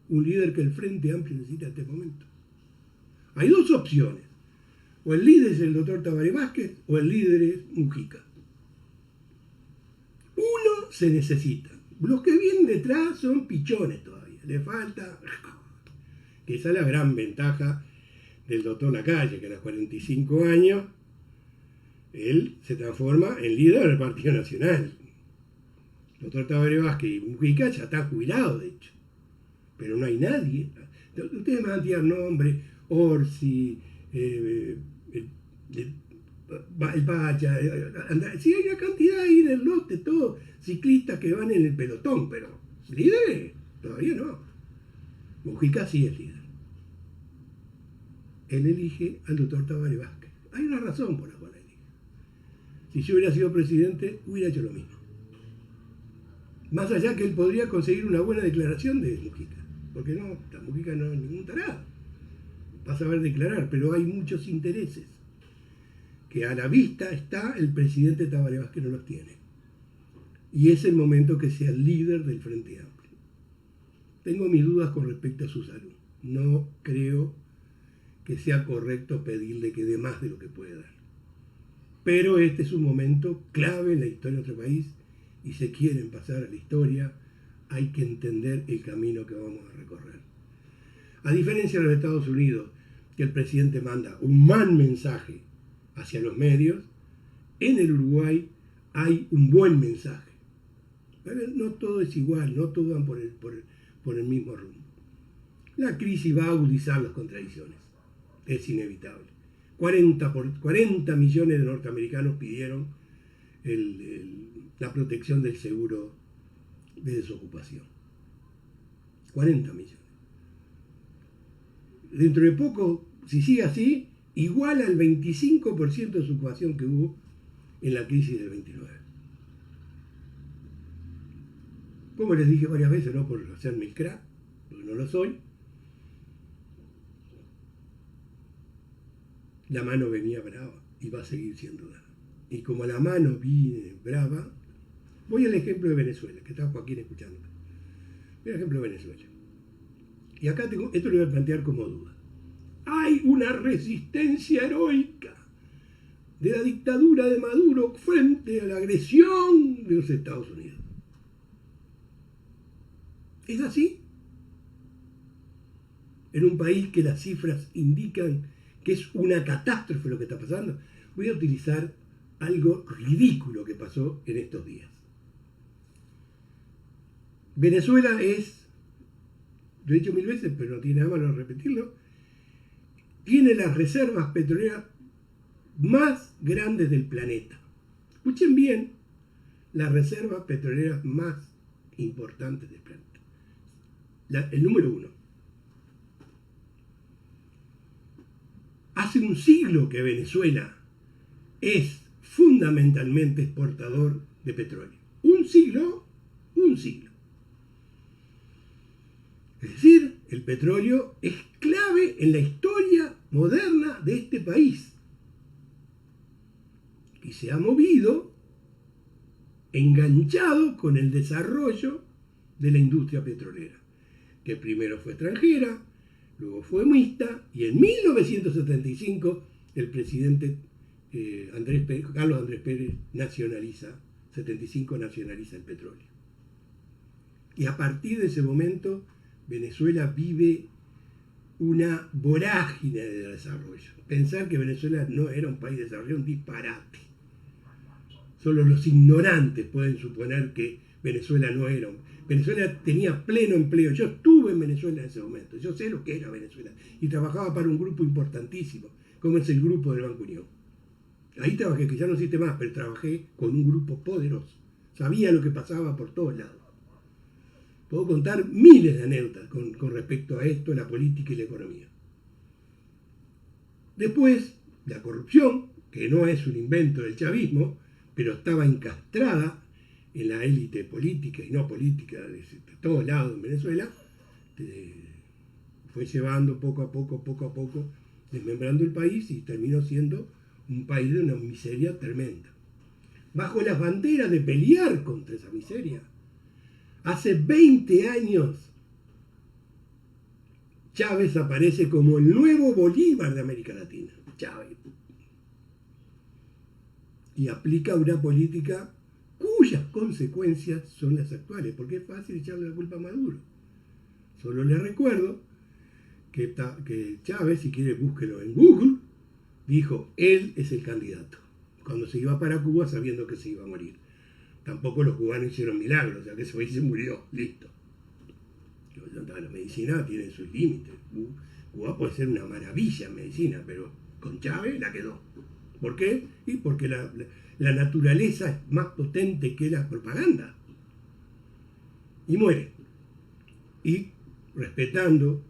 Un líder que el Frente Amplio necesita en este momento. Hay dos opciones. O el líder es el doctor Tabaré Vázquez o el líder es Mujica. Uno se necesita. Los que vienen detrás son pichones todavía. Le falta... Que esa es la gran ventaja del doctor Lacalle, que a los 45 años él se transforma en líder del Partido Nacional. El doctor Tabaré Vázquez y Mujica ya está jubilado, de hecho. Pero no hay nadie. Ustedes me van a tirar nombre, Orsi, el Pacha, sí hay una cantidad ahí en el lote, todos ciclistas que van en el pelotón, pero líderes todavía no. Mujica sí es líder. Él elige al doctor Tabaré Vázquez. Hay una razón por la cual elige. Si yo hubiera sido presidente, hubiera hecho lo mismo. Más allá que él podría conseguir una buena declaración de Mujica. Porque no, la Mujica no es ningún tarado. Va a saber declarar, pero hay muchos intereses. Que a la vista está el presidente Tabaré Vázquez no los tiene. Y es el momento que sea el líder del Frente Amplio. Tengo mis dudas con respecto a su salud. No creo que sea correcto pedirle que dé más de lo que puede dar. Pero este es un momento clave en la historia de nuestro país y se quieren pasar a la historia, hay que entender el camino que vamos a recorrer. A diferencia de los Estados Unidos, que el presidente manda un mal mensaje hacia los medios, en el Uruguay hay un buen mensaje. No todo es igual, no todos van por el mismo rumbo. La crisis va a agudizar las contradicciones, es inevitable. 40 millones de norteamericanos pidieron la protección del seguro de desocupación. 40 millones. Dentro de poco, si sigue así, iguala el 25% de desocupación que hubo en la crisis del 29. Como les dije varias veces, no por hacerme el crack, porque no lo soy, la mano venía brava y va a seguir siendo brava. Y como la mano viene brava, voy al ejemplo de Venezuela, que está Joaquín escuchando. Voy al ejemplo de Venezuela. Y acá esto lo voy a plantear como duda. Hay una resistencia heroica de la dictadura de Maduro frente a la agresión de los Estados Unidos. ¿Es así? En un país que las cifras indican que es una catástrofe lo que está pasando, voy a utilizar algo ridículo que pasó en estos días. Venezuela es, lo he dicho 1000 veces, pero no tiene nada malo repetirlo, tiene las reservas petroleras más grandes del planeta. Escuchen bien, las reservas petroleras más importantes del planeta. El número 1. Hace un siglo que Venezuela es fundamentalmente exportador de petróleo. Un siglo. Es decir, el petróleo es clave en la historia moderna de este país. Y se ha movido enganchado con el desarrollo de la industria petrolera, que primero fue extranjera, luego fue mixta, y en 1975 el presidente Carlos Andrés Pérez nacionaliza el petróleo. Y a partir de ese momento Venezuela vive una vorágine de desarrollo. Pensar que Venezuela no era un país desarrollado, un disparate. Solo los ignorantes pueden suponer que Venezuela no era. Venezuela tenía pleno empleo. Yo estuve en Venezuela en ese momento. Yo sé lo que era Venezuela. Y trabajaba para un grupo importantísimo, como es el grupo del Banco Unión. Ahí trabajé, que ya no existe más, pero trabajé con un grupo poderoso. Sabía lo que pasaba por todos lados. Puedo contar miles de anécdotas con respecto a esto, la política y la economía. Después, la corrupción, que no es un invento del chavismo, pero estaba encastrada en la élite política y no política de todos lados en Venezuela, fue llevando poco a poco, desmembrando el país, y terminó siendo un país de una miseria tremenda. Bajo las banderas de pelear contra esa miseria, hace 20 años Chávez aparece como el nuevo Bolívar de América Latina. Chávez. Y aplica una política cuyas consecuencias son las actuales, porque es fácil echarle la culpa a Maduro. Solo les recuerdo que Chávez, si quiere búsquelo en Google, dijo, él es el candidato, cuando se iba para Cuba sabiendo que se iba a morir. Tampoco los cubanos hicieron milagros, o sea que ese país se murió, listo. La medicina tiene sus límites. Cuba puede ser una maravilla en medicina, pero con Chávez la quedó. ¿Por qué? Y porque la naturaleza es más potente que la propaganda. Y muere. Y respetando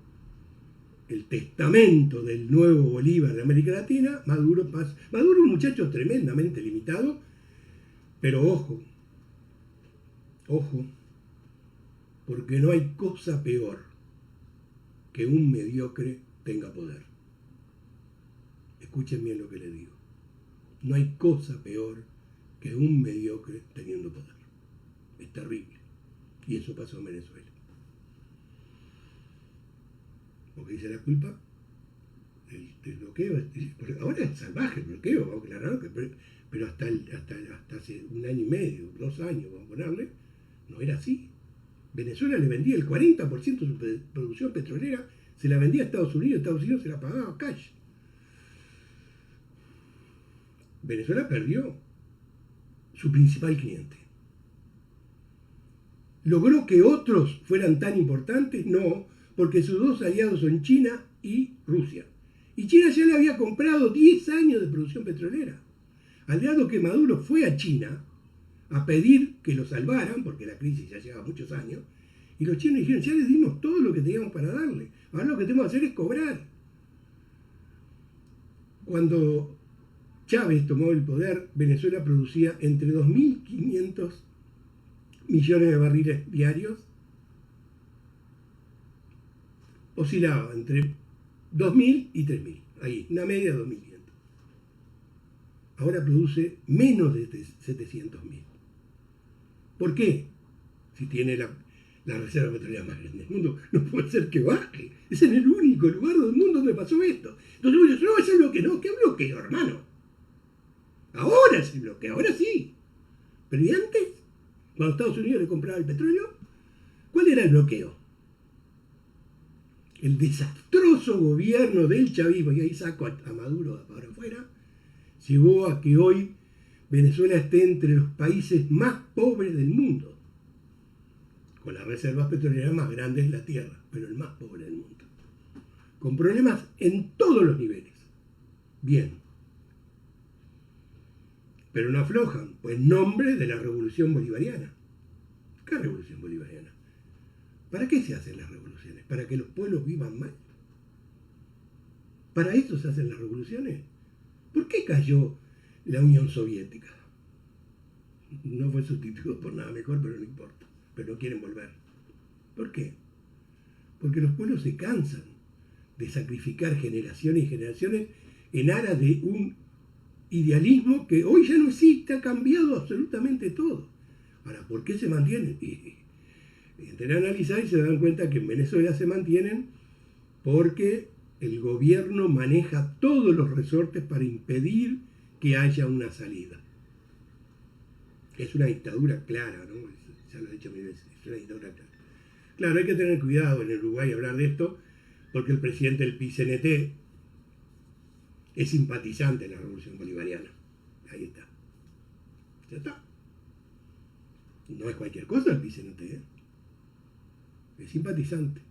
el testamento del nuevo Bolívar de América Latina, Maduro es un muchacho tremendamente limitado, pero ojo, porque no hay cosa peor que un mediocre tenga poder. Escuchen bien lo que les digo. No hay cosa peor que un mediocre teniendo poder. Es terrible. Y eso pasó en Venezuela. Porque dice la culpa del bloqueo. Ahora es salvaje el bloqueo, vamos a aclarar, pero hasta hace un año y medio, 2 años, vamos a ponerle, no era así. Venezuela le vendía el 40% de su producción petrolera, se la vendía a Estados Unidos se la pagaba cash. Venezuela perdió su principal cliente. ¿Logró que otros fueran tan importantes? No, porque sus dos aliados son China y Rusia. Y China ya le había comprado 10 años de producción petrolera. Al grado que Maduro fue a China a pedir que lo salvaran, porque la crisis ya llevaba muchos años, y los chinos dijeron, ya les dimos todo lo que teníamos para darle, ahora lo que tenemos que hacer es cobrar. Cuando Chávez tomó el poder, Venezuela producía entre 2.500 millones de barriles diarios, oscilaba entre 2.000 y 3.000, ahí, una media de 2.500. Ahora produce menos de 700.000. ¿Por qué? Si tiene la reserva petrolera más grande del mundo, no puede ser que baje. Es en el único lugar del mundo donde pasó esto. Entonces, no es el bloqueo, no, ¿qué bloqueo, hermano? Ahora es el bloqueo, ahora sí. Pero ¿y antes? Cuando Estados Unidos le compraba el petróleo, ¿cuál era el bloqueo? El desastroso gobierno del chavismo, y ahí saco a Maduro para afuera, llevó a que hoy Venezuela esté entre los países más pobres del mundo, con las reservas petroleras más grandes de la tierra, pero el más pobre del mundo. con problemas en todos los niveles. Bien. Pero no aflojan, pues en nombre de la revolución bolivariana. ¿Qué revolución bolivariana? ¿Para qué se hacen las revoluciones? ¿Para que los pueblos vivan mal? ¿Para eso se hacen las revoluciones? ¿Por qué cayó la Unión Soviética? No fue sustituido por nada mejor, pero no importa. Pero no quieren volver. ¿Por qué? Porque los pueblos se cansan de sacrificar generaciones y generaciones en aras de un idealismo que hoy ya no existe, ha cambiado absolutamente todo. Ahora, ¿por qué se mantienen? Y entran a analizar y se dan cuenta que en Venezuela se mantienen porque el gobierno maneja todos los resortes para impedir que haya una salida. Es una dictadura clara, ¿no? Ya lo he dicho mil veces, es una dictadura clara. Claro, hay que tener cuidado en Uruguay hablar de esto, porque el presidente del PICNT es simpatizante de la revolución bolivariana. Ahí está. Ya está. No es cualquier cosa el PICNT, ¿eh? Es simpatizante.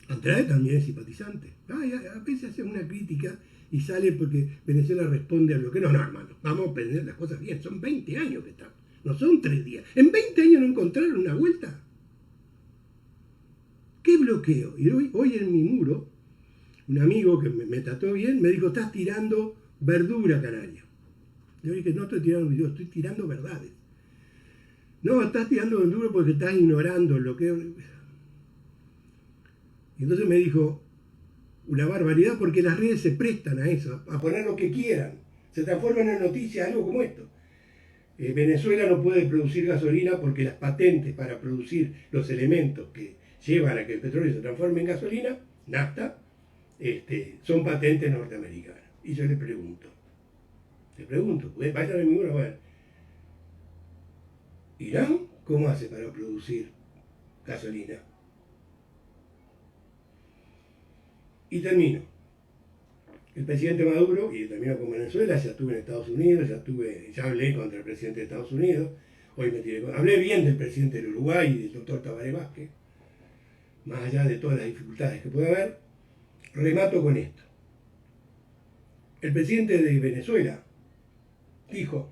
Andrade también es simpatizante. A veces hace una crítica y sale porque Venezuela responde a lo que no, hermano. Vamos a aprender las cosas bien. Son 20 años que están. No son 3 días. En 20 años no encontraron una vuelta. ¿Qué bloqueo? Y hoy en mi muro, un amigo que me trató bien me dijo, estás tirando verdura, canario. Yo dije, no estoy tirando videos, estoy tirando verdades. No, estás tirando verdura porque estás ignorando el bloqueo. Y entonces me dijo, una barbaridad porque las redes se prestan a eso, a poner lo que quieran. Se transforman en noticias algo como esto. Venezuela no puede producir gasolina porque las patentes para producir los elementos que llevan a que el petróleo se transforme en gasolina, nafta, son patentes norteamericanas. Y yo le pregunto, vayan a mi muro a ver, ¿Irán cómo hace para producir gasolina? Y termino. El presidente Maduro, y termino con Venezuela, ya estuve en Estados Unidos, ya hablé contra el presidente de Estados Unidos, hablé bien del presidente del Uruguay y del doctor Tabaré Vázquez, más allá de todas las dificultades que puede haber, remato con esto. El presidente de Venezuela dijo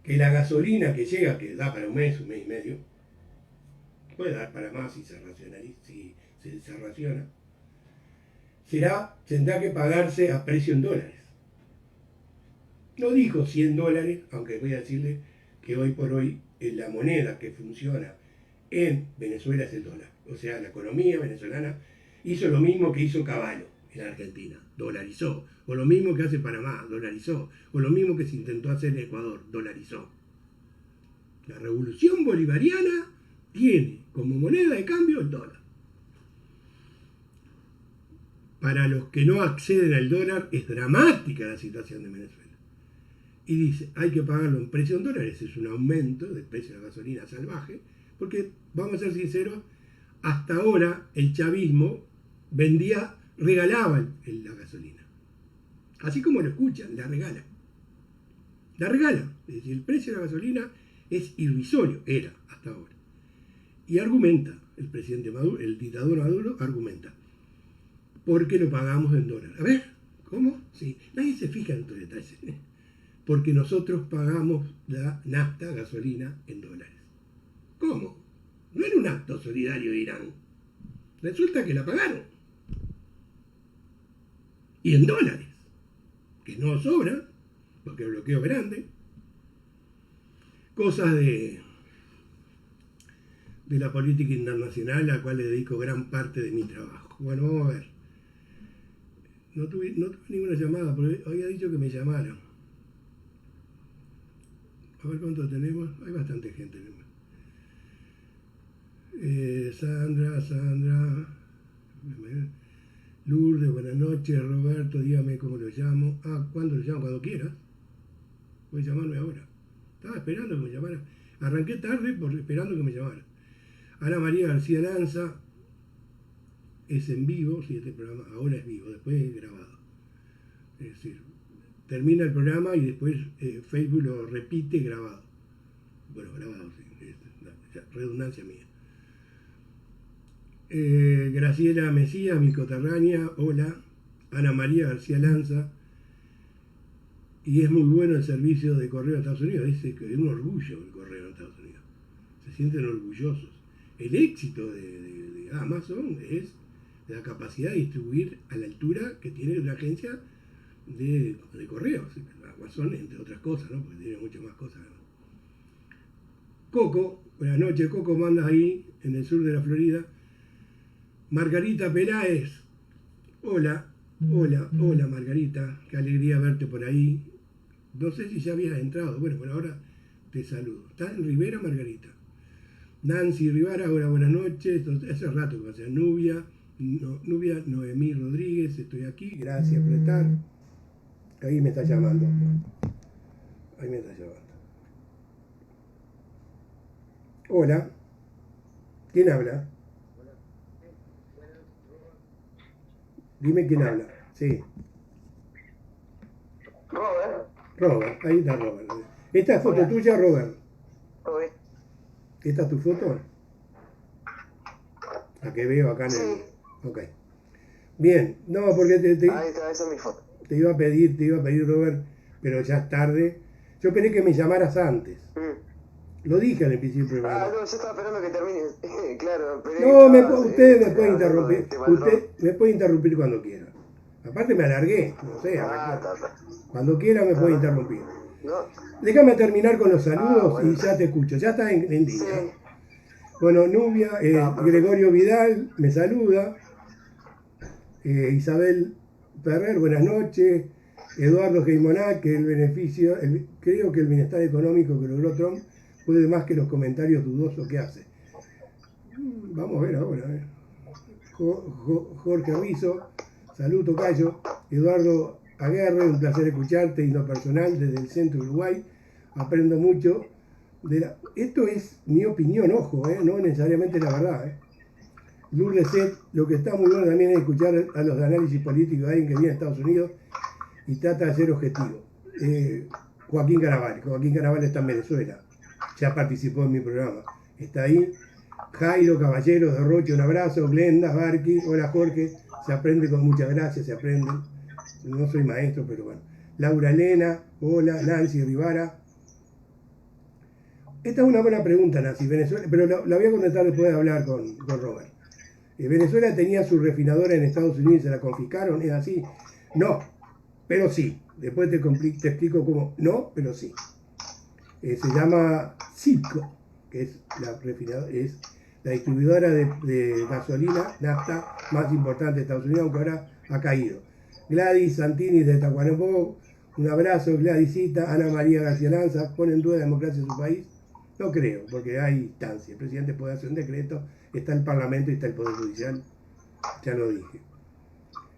que la gasolina que llega, que da para un mes y medio, puede dar para más si se raciona, tendrá que pagarse a precio en dólares. No dijo $100, aunque voy a decirle que hoy por hoy la moneda que funciona en Venezuela es el dólar. O sea, la economía venezolana hizo lo mismo que hizo Caballo en Argentina, dolarizó. O lo mismo que hace Panamá, dolarizó. O lo mismo que se intentó hacer en Ecuador, dolarizó. La revolución bolivariana tiene como moneda de cambio el dólar. Para los que no acceden al dólar es dramática la situación de Venezuela. Y dice, hay que pagarlo en precio en dólares, es un aumento del precio de la gasolina salvaje, porque, vamos a ser sinceros, hasta ahora el chavismo regalaba la gasolina. Así como lo escuchan, la regala. La regala. Es decir, el precio de la gasolina es irrisorio, era hasta ahora. Y argumenta, el presidente Maduro, el dictador Maduro argumenta, ¿por qué lo pagamos en dólares? A ver, ¿cómo? Sí, nadie se fija en estos detalles. Porque nosotros pagamos la nafta, gasolina, en dólares. ¿Cómo? No era un acto solidario de Irán. Resulta que la pagaron. Y en dólares. Que no sobran, porque el bloqueo es grande. Cosas de la política internacional a la cual le dedico gran parte de mi trabajo. Bueno, vamos a ver. No tuve ninguna llamada, porque había dicho que me llamaran. A ver cuánto tenemos. Hay bastante gente. Sandra. Lourdes, buenas noches. Roberto, dígame cómo lo llamo. ¿Cuándo lo llamo? Cuando quieras. Puedes llamarme ahora. Estaba esperando que me llamaran. Arranqué tarde esperando que me llamaran. Ana María García Lanza. Es en vivo, sí, este programa ahora es vivo, después es grabado. Es decir, termina el programa y después Facebook lo repite grabado. Bueno, grabado, sí, redundancia mía. Graciela Mesías, mi coterránea, hola. Ana María García Lanza. Y es muy bueno el servicio de correo de Estados Unidos. Dice que es un orgullo el correo de Estados Unidos. Se sienten orgullosos. El éxito de Amazon es la capacidad de distribuir a la altura que tiene una agencia de correos. Amazon, entre otras cosas, ¿no? Porque tiene muchas más cosas, ¿no? Coco, buenas noches. Coco manda ahí, en el sur de la Florida. Margarita Peláez, hola, hola Margarita, qué alegría verte por ahí. No sé si ya habías entrado, bueno, por ahora te saludo. ¿Estás en Rivera, Margarita? Nancy Rivara, hola, buenas noches. Hace rato que pasa. Nubia Noemí Rodríguez, estoy aquí, gracias por estar. Ahí me está llamando. Ahí me está llamando. Hola, ¿quién habla? Dime quién habla. Sí. Robert, ahí está Robert. ¿Esta es foto tuya, Robert? ¿Esta es tu foto? La que veo acá en el... Ok. Bien, no, porque Ahí está, esa es mi foto. te iba a pedir, Robert, pero ya es tarde. Yo quería que me llamaras antes. Lo dije al principio del programa. No, yo estaba esperando que termine. Claro, pero No, usted me puede interrumpir. Usted me puede interrumpir cuando quiera. Aparte me alargué, no sé. Cuando quiera me puede interrumpir. No. Déjame terminar con los saludos Bueno. y ya te escucho. Ya estás en línea. Sí. Bueno, Nubia, Gregorio Vidal me saluda. Isabel Ferrer, buenas noches. Eduardo Geimoná, que creo que el bienestar económico que logró Trump puede más que los comentarios dudosos que hace. Vamos a ver ahora. Jorge Rizzo, salud tocayo. Eduardo Aguerre, un placer escucharte y lo personal desde el centro de Uruguay. Aprendo mucho. Esto es mi opinión, ojo, no necesariamente la verdad. Lourdes Set, lo que está muy bueno también es escuchar a los análisis políticos de alguien que viene a Estados Unidos y trata de ser objetivo. Joaquín Caraval está en Venezuela, ya participó en mi programa, está ahí. Jairo Caballero de Roche, un abrazo. Glenda Barqui, hola Jorge, se aprende con muchas gracias, se aprende. No soy maestro, pero bueno. Laura Elena, hola. Nancy Rivara. Esta es una buena pregunta, Nancy. Venezuela, pero la voy a contestar después de hablar con Robert. ¿Venezuela tenía su refinadora en Estados Unidos y se la confiscaron? ¿Es así? No, pero sí. Después te explico cómo. No, pero sí. Se llama Citgo, que es la distribuidora de gasolina, nafta, más importante de Estados Unidos, aunque ahora ha caído. Gladys Santini de Tacuarembó, un abrazo. Gladysita. Ana María García Lanza, ¿pone en duda la democracia de su país? No creo, porque hay instancia. El presidente puede hacer un decreto, está el Parlamento y está el Poder Judicial. Ya lo dije.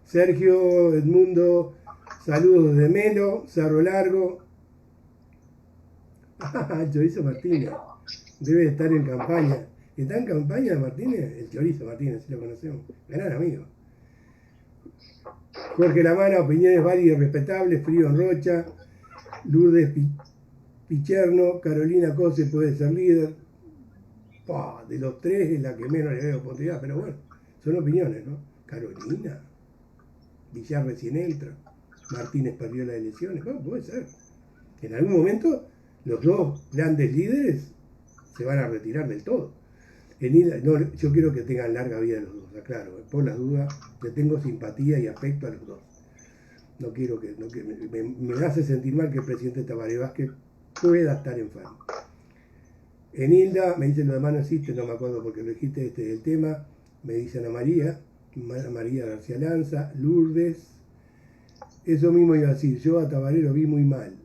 Sergio Edmundo, saludos de Melo, Cerro Largo. Chorizo Martínez, debe estar en campaña. ¿Está en campaña Martínez? El Chorizo Martínez, si lo conocemos. Gran amigo. Jorge Lamana, opiniones válidas y respetables. Frío en Rocha. Lourdes Picherno, Carolina Cose puede ser líder. De los tres es la que menos le veo oportunidad, pero bueno, son opiniones, ¿no? Carolina, Villar recién entra, Martínez perdió las elecciones, bueno, puede ser. En algún momento los dos grandes líderes se van a retirar del todo. Yo quiero que tengan larga vida los dos, aclaro, por las dudas, le tengo simpatía y afecto a los dos. No quiero que me hace sentir mal que el presidente Tabaré Vázquez pueda estar enfermo. Enilda, me dice lo demás no existe, no me acuerdo porque lo dijiste, este es el tema. Me dice Ana María García Lanza, Lourdes. Eso mismo iba a decir, yo a Tabaré lo vi muy mal.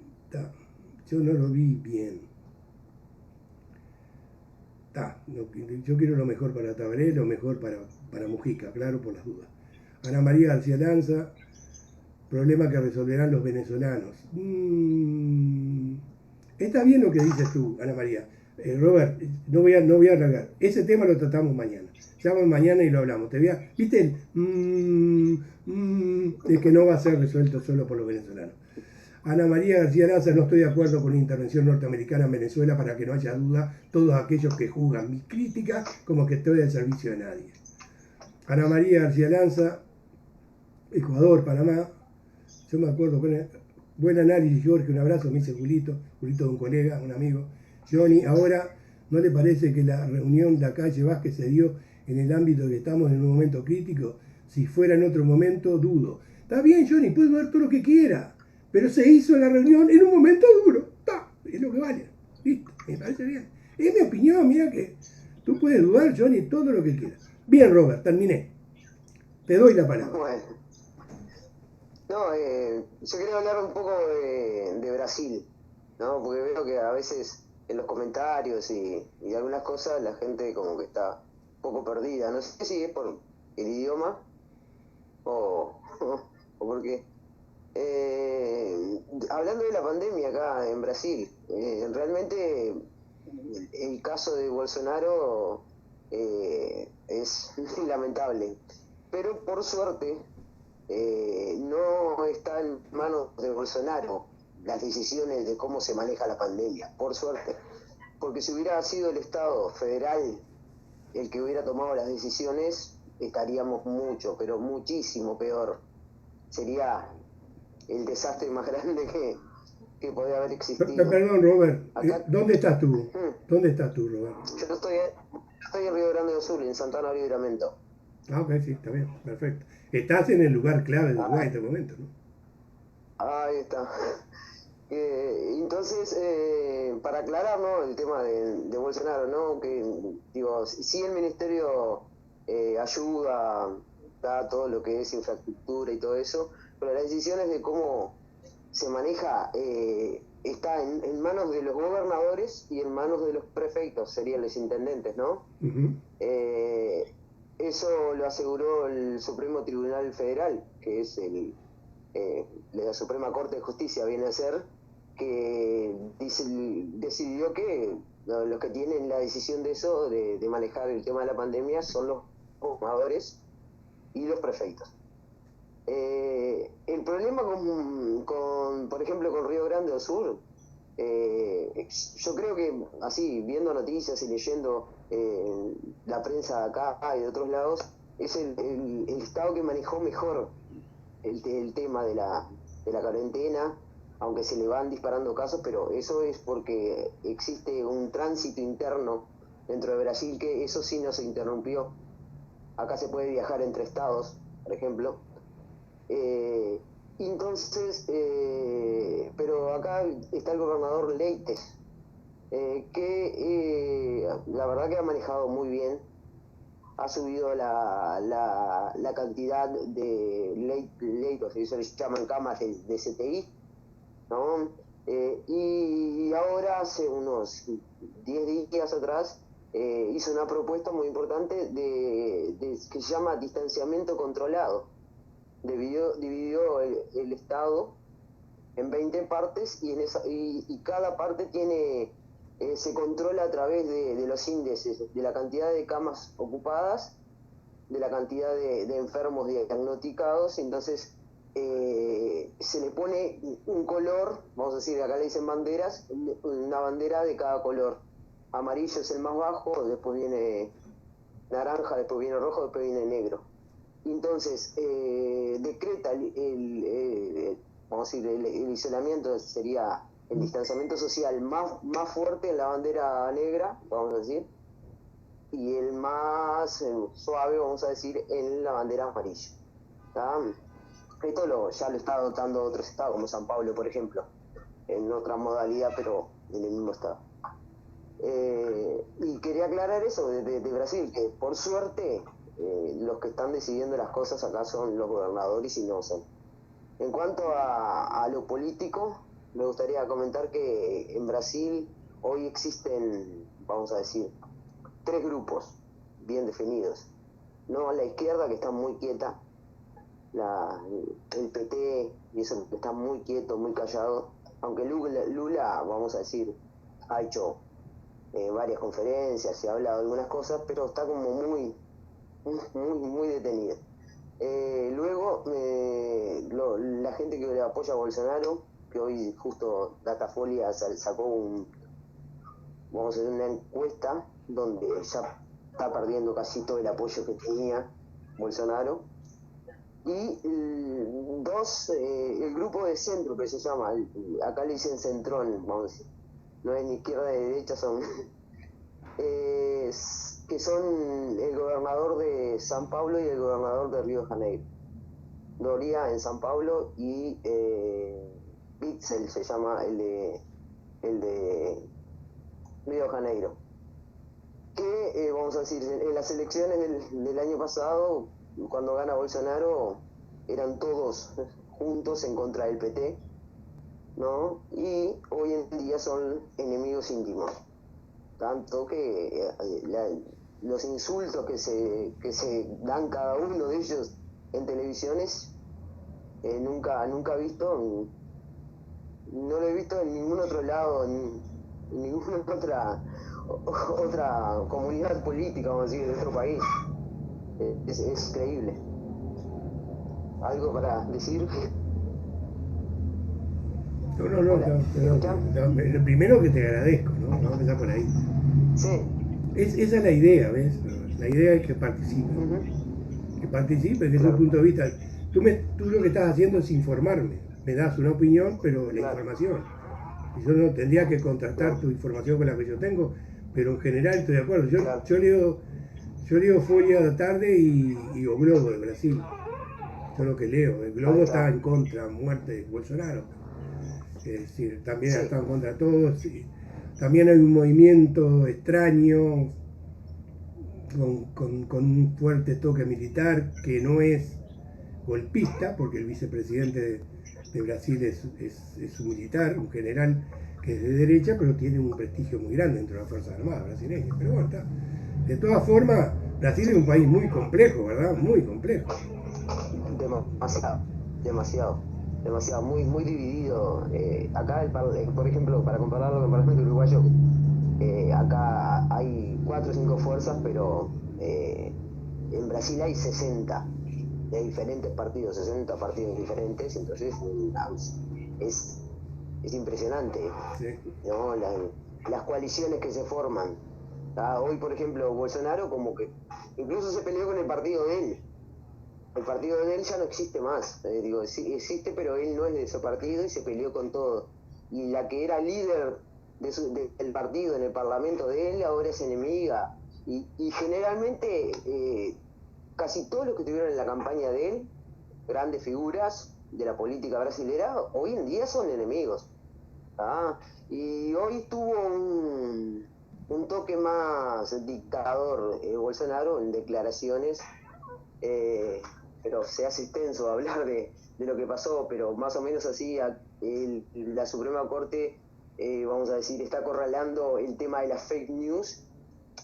Yo no lo vi bien. Yo quiero lo mejor para Tabaré, lo mejor para Mujica, claro, por las dudas. Ana María García Lanza, problema que resolverán los venezolanos. Está bien lo que dices tú, Ana María. Robert, no voy a alargar. Ese tema lo tratamos mañana. Llama mañana y lo hablamos. ¿Viste el que no va a ser resuelto solo por los venezolanos? Ana María García Lanza, no estoy de acuerdo con la intervención norteamericana en Venezuela, para que no haya duda, todos aquellos que juzgan mis críticas como que estoy al servicio de nadie. Ana María García Lanza, Ecuador, Panamá. Yo me acuerdo, buen análisis, Jorge, un abrazo, me dice Julito de un colega, un amigo. Johnny, ahora, ¿no le parece que la reunión de la calle Vázquez se dio en el ámbito que estamos en un momento crítico? Si fuera en otro momento, dudo. Está bien, Johnny, puede dudar todo lo que quiera, pero se hizo la reunión en un momento duro. Está, es lo que vale. Listo, me parece bien. Es mi opinión, mira que tú puedes dudar, Johnny, todo lo que quieras. Bien, Robert, terminé. Te doy la palabra. Bueno, no, yo quería hablar un poco de Brasil, ¿no? Porque veo que a veces en los comentarios y algunas cosas la gente como que está un poco perdida. No sé si es por el idioma o, o por qué. Hablando de la pandemia acá en Brasil, realmente el caso de Bolsonaro es lamentable, pero por suerte no está en manos de Bolsonaro las decisiones de cómo se maneja la pandemia, por suerte, porque si hubiera sido el Estado federal el que hubiera tomado las decisiones, estaríamos mucho, pero muchísimo peor. Sería el desastre más grande que podría haber existido. Perdón, Robert, Acá, ¿dónde estás tú? ¿Dónde estás tú, Robert? yo estoy en Río Grande do Sul, en Santana Livramento. Ah, ok, sí, está bien, perfecto. Estás en el lugar clave de Uruguay en este momento, ¿no? Ahí está. Entonces, para aclarar, ¿no?, el tema de Bolsonaro, ¿no?, que digo, sí, el ministerio ayuda, da todo lo que es infraestructura y todo eso, pero las decisiones de cómo se maneja está en manos de los gobernadores y en manos de los prefectos, serían los intendentes, ¿no? Uh-huh. Eso lo aseguró el Supremo Tribunal Federal, que es la Suprema Corte de Justicia, viene a ser, que decidió que los que tienen la decisión de eso, de manejar el tema de la pandemia, son los gobernadores y los prefectos. El problema por ejemplo, con Río Grande do Sur, yo creo que así, viendo noticias y leyendo la prensa de acá y de otros lados, es el estado que manejó mejor el tema de la cuarentena, aunque se le van disparando casos, pero eso es porque existe un tránsito interno dentro de Brasil, que eso sí no se interrumpió. Acá se puede viajar entre estados, por ejemplo. Entonces, pero acá está el gobernador Leites, que la verdad que ha manejado muy bien, ha subido la cantidad de leitos, que se les llaman camas de CTI, ¿no? Y ahora, hace unos 10 días atrás, hizo una propuesta muy importante que se llama distanciamiento controlado. Dividió el Estado en 20 partes y cada parte se controla a través de los índices, de la cantidad de camas ocupadas, de la cantidad de enfermos diagnosticados. Entonces se le pone un color, vamos a decir, acá le dicen banderas, una bandera de cada color. Amarillo es el más bajo, después viene naranja, después viene rojo, después viene negro. Entonces, decreta vamos a decir, el isolamiento, sería el distanciamiento social más fuerte en la bandera negra, vamos a decir, y el más suave, vamos a decir, en la bandera amarilla. ¿Tá? Esto ya lo está adoptando otros estados, como San Pablo, por ejemplo, en otra modalidad, pero en el mismo estado. Y quería aclarar eso de Brasil, que por suerte los que están decidiendo las cosas acá son los gobernadores y no son. En cuanto a lo político, me gustaría comentar que en Brasil hoy existen, vamos a decir, 3 grupos bien definidos. No, la izquierda, que está muy quieta, el PT y eso, que está muy quieto, muy callado, aunque Lula, vamos a decir, ha hecho varias conferencias, se ha hablado de algunas cosas, pero está como muy detenida. Luego, la gente que le apoya a Bolsonaro, que hoy justo Datafolia sacó vamos a hacer una encuesta donde ya está perdiendo casi todo el apoyo que tenía, Bolsonaro. Y el grupo de centro que se llama, acá le dicen centrón, vamos a decir, no es ni izquierda ni derecha, son que son el gobernador de San Pablo y el gobernador de Río de Janeiro. Doria en San Pablo y Bitzel se llama el de Río de Janeiro. Que, vamos a decir, en las elecciones del año pasado, cuando gana Bolsonaro, eran todos juntos en contra del PT, ¿no? Y hoy en día son enemigos íntimos. Tanto que los insultos que se dan cada uno de ellos en televisiones, nunca he visto, no lo he visto en ningún otro lado, en ninguna otra comunidad política, vamos a decir, de otro país. Es increíble. ¿Algo para decir? No, primero que te agradezco, ¿no? Vamos a empezar por ahí. Sí. Esa es la idea, ¿ves? La idea es que participen. Que participen, que es el punto de vista. Tú lo que estás haciendo es informarme. Me das una opinión, pero la información. Y yo no tendría que contrastar tu información con la que yo tengo, pero en general estoy de acuerdo. Yo leo Folha da Tarde y O Globo de Brasil. Yo lo que leo. El Globo está en contra, muerte de Bolsonaro. Es decir, también está en contra de todos. También hay un movimiento extraño con un fuerte toque militar que no es golpista, porque el vicepresidente de Brasil es un militar, un general que es de derecha, pero tiene un prestigio muy grande dentro de las Fuerzas Armadas brasileñas. Pero bueno, está. De todas formas, Brasil es un país muy complejo, ¿verdad? Muy complejo. Demasiado, muy dividido. Acá, por ejemplo, para compararlo con el Parlamento uruguayo, acá hay 4 o 5 fuerzas, pero en Brasil hay 60 de diferentes partidos, 60 partidos diferentes, entonces es impresionante, sí, ¿no? Las coaliciones que se forman. Hoy, por ejemplo, Bolsonaro como que incluso se peleó con el partido de él. El partido de él ya no existe más, existe, pero él no es de ese partido y se peleó con todo. Y la que era líder del partido en el parlamento de él ahora es enemiga. Y generalmente casi todos los que estuvieron en la campaña de él, grandes figuras de la política brasilera, hoy en día son enemigos. Y hoy tuvo un toque más dictador Bolsonaro en declaraciones, pero se hace extenso hablar de lo que pasó, pero más o menos así la Suprema Corte, vamos a decir, está acorralando el tema de las fake news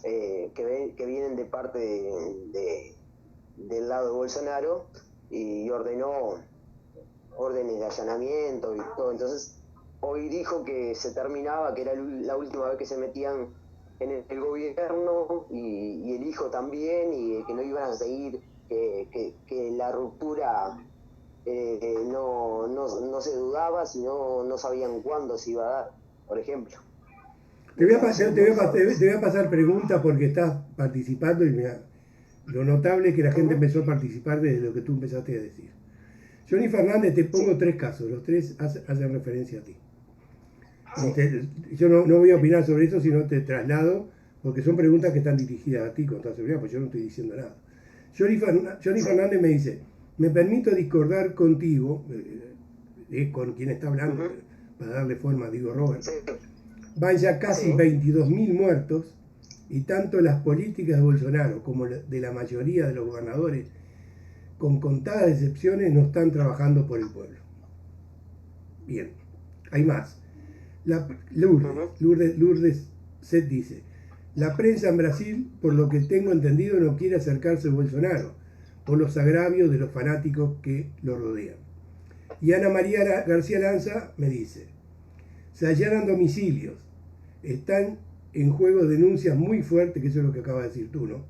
que vienen de parte del lado de Bolsonaro, y ordenó órdenes de allanamiento y todo. Entonces hoy dijo que se terminaba, que era la última vez que se metían en el gobierno, y el hijo también, y que no iban a seguir, que la ruptura no se dudaba, sino no sabían cuándo se iba a dar, por ejemplo. Te voy a pasar preguntas porque estás participando, y lo notable es que la gente empezó a participar desde lo que tú empezaste a decir. Johnny Fernández, te pongo 3 casos, los 3 hacen referencia a ti. Yo no voy a opinar sobre eso, sino te traslado, porque son preguntas que están dirigidas a ti con toda seguridad, pues yo no estoy diciendo nada. Johnny Fernández me dice: me permito discordar contigo, con quien está hablando, para darle forma, digo Robert. Van ya casi 22.000 muertos, y tanto las políticas de Bolsonaro como de la mayoría de los gobernadores, con contadas excepciones, no están trabajando por el pueblo. Bien, hay más. Lourdes Set dice: la prensa en Brasil, por lo que tengo entendido, no quiere acercarse a Bolsonaro por los agravios de los fanáticos que lo rodean. Y Ana María García Lanza me dice: se allanan domicilios, están en juego denuncias muy fuertes, que eso es lo que acaba de decir tú, ¿no?,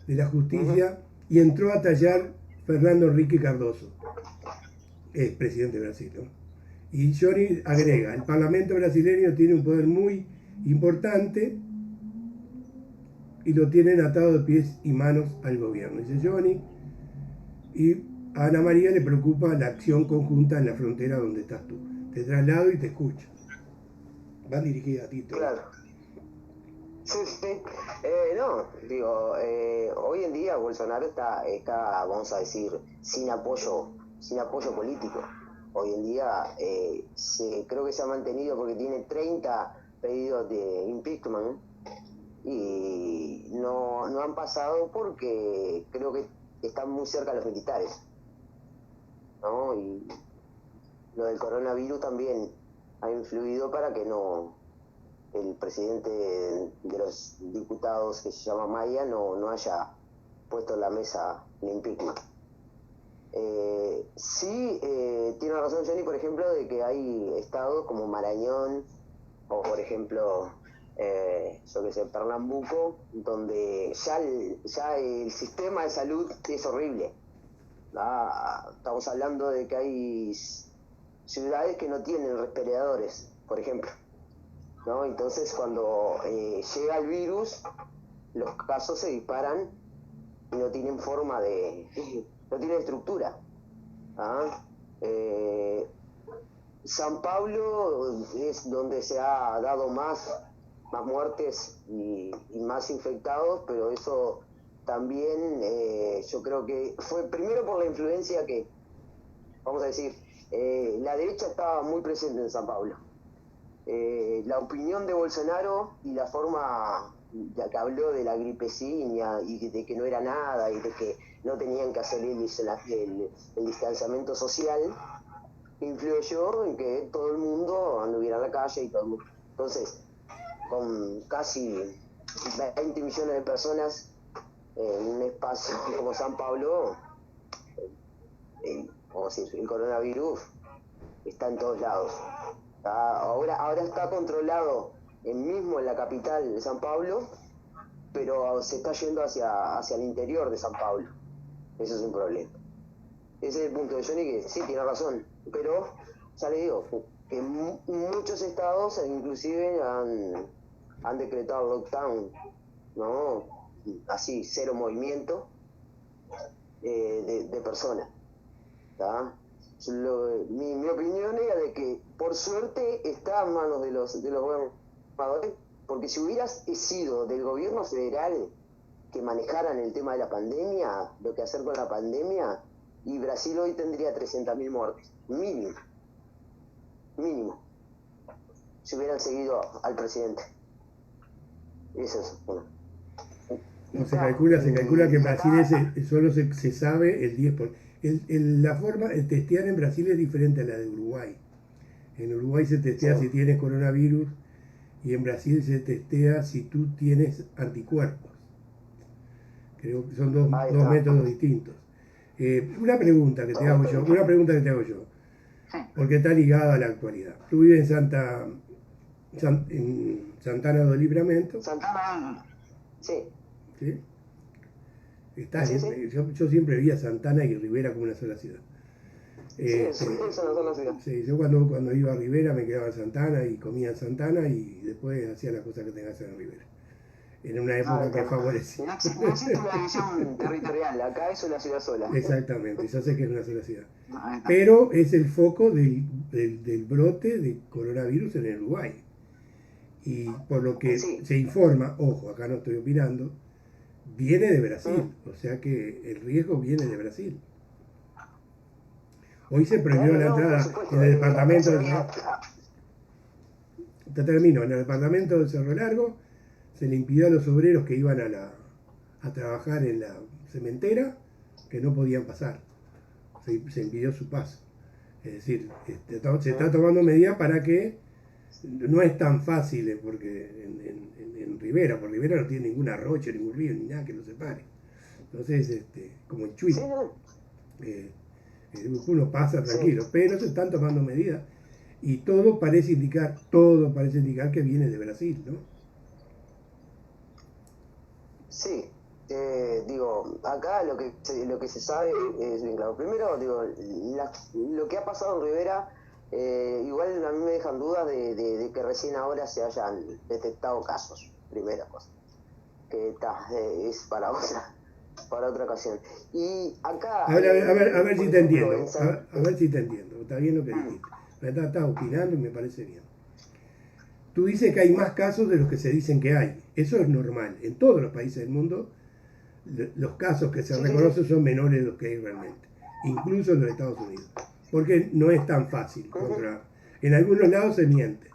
de la justicia, y entró a tallar Fernando Henrique Cardoso, es presidente de Brasil, ¿no? Y Johnny agrega: el Parlamento brasileño tiene un poder muy importante y lo tienen atado de pies y manos al gobierno. Dice Johnny, Y a Ana María le preocupa la acción conjunta en la frontera donde estás tú. Te traslado y te escucho. Va dirigida a ti todo. Claro. Sí, sí. No, digo, hoy en día Bolsonaro está, vamos a decir, sin apoyo político. Hoy en día creo que se ha mantenido porque tiene 30 pedidos de impeachment y no han pasado porque creo que están muy cerca los militares, ¿no? Y lo del coronavirus también ha influido para que el presidente de los diputados, que se llama Maya, no haya puesto en la mesa el impeachment. Sí, tiene razón Johnny, por ejemplo, de que hay estados como Marañón o, por ejemplo, yo que sé, Pernambuco, donde ya el sistema de salud es horrible. Estamos hablando de que hay ciudades que no tienen respiradores, por ejemplo, ¿no? Entonces, cuando llega el virus, los casos se disparan y no tienen forma no tienen estructura. San Pablo es donde se ha dado más muertes y más infectados, pero eso también yo creo que fue primero por la influencia que, vamos a decir, la derecha estaba muy presente en San Pablo. La opinión de Bolsonaro y la forma ya que habló de la gripecina y de que no era nada y de que no tenían que hacer el distanciamiento social, influyó en que todo el mundo anduviera en la calle y todo el mundo. Entonces, con casi 20 millones de personas en un espacio como San Pablo, vamos a decir, el coronavirus está en todos lados. Ahora está controlado mismo en la capital de San Pablo, pero se está yendo hacia el interior de San Pablo. Eso es un problema. Ese es el punto de Johnny, que sí, tiene razón, pero ya le digo que muchos estados inclusive han decretado lockdown, ¿no? Así, cero movimiento de personas. Mi opinión era de que por suerte está en manos de los gobernadores, porque si hubieras sido del gobierno federal que manejaran el tema de la pandemia, lo que hacer con la pandemia, y Brasil hoy tendría 300.000 muertes, mínimo, si hubieran seguido al presidente. Eso es bueno. No, se calcula que en Brasil solo se sabe el 10%. La forma de testear en Brasil es diferente a la de Uruguay. En Uruguay se testea si tienes coronavirus y en Brasil se testea si tú tienes anticuerpos. Creo que son dos métodos distintos. Una pregunta que te hago yo, porque está ligada a la actualidad. Tú vives en Santana do Livramento. Santana, sí. ¿Sí? Yo siempre vi a Santana y Rivera como una sola ciudad. Es una sola ciudad. Sí, yo cuando iba a Rivera me quedaba en Santana y comía en Santana y después hacía las cosas que tenía que hacer en Rivera. En una época que favorecía. No existe una división territorial, acá es una ciudad sola. Exactamente, yo sé que es una sola ciudad. Pero es el foco del brote de coronavirus en el Uruguay. Y por lo que se informa, ojo, acá no estoy opinando, viene de Brasil, o sea que el riesgo viene de Brasil. Hoy se prohibió la entrada en el departamento en el departamento de Cerro Largo, se le impidió a los obreros que iban a trabajar en la cementera que no podían pasar, se impidió su paso. Es decir, se está tomando medidas para que no es tan fácil, porque en Rivera, por Rivera no tiene ningún arroyo, ningún río, ni nada que lo separe. Entonces, como en Chuy, uno pasa tranquilo, pero se están tomando medidas y todo parece indicar que viene de Brasil, ¿no? Sí, digo, acá lo que se sabe es bien claro. Primero, digo, lo que ha pasado en Rivera, igual a mí me dejan dudas de que recién ahora se hayan detectado casos, primera cosa, que es para otra. para otra ocasión. Y acá... A ver si por te ejemplo, entiendo. A ver si te entiendo. Está bien lo que dijiste. Estás opinando y me parece bien. Tú dices que hay más casos de los que se dicen que hay. Eso es normal. En todos los países del mundo, los casos que se Sí, sí, sí. reconocen son menores de los que hay realmente. Incluso en los Estados Unidos. Porque no es tan fácil controlar. En algunos lados se miente.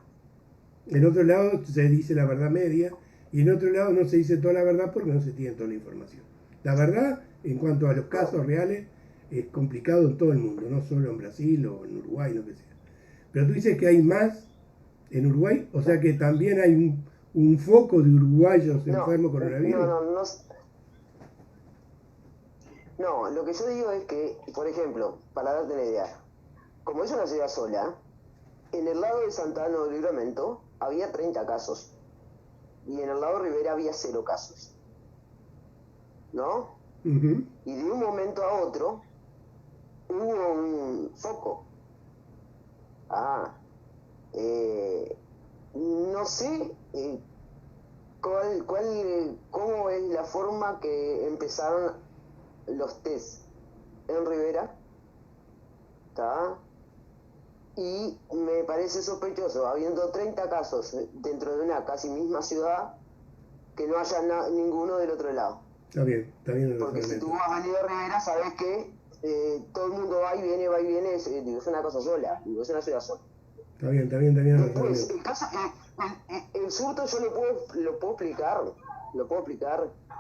En otros lados se dice la verdad media. Y en otros lados no se dice toda la verdad porque no se tiene toda la información. La verdad, en cuanto a los casos reales, es complicado en todo el mundo. No solo en Brasil o en Uruguay, lo que sea. Pero tú dices que hay más en Uruguay, o sea que también hay un foco de uruguayos No, enfermos con coronavirus. No, lo que yo digo es que, por ejemplo, para darte una idea, como es una ciudad sola, en el lado de Santana del Libramento había 30 casos y en el lado de Rivera había 0 casos, ¿no? Uh-huh. Y de un momento a otro hubo un foco. No sé cómo es la forma que empezaron los test en Rivera, ¿está? Y me parece sospechoso, habiendo 30 casos dentro de una casi misma ciudad, que no haya ninguno del otro lado. Está bien el Porque si razonamiento. tú vas a venir a Rivera, sabes que todo el mundo va y viene, es una cosa sola, es una ciudad sola. Está bien el Después, razonamiento. el surto yo lo puedo explicar,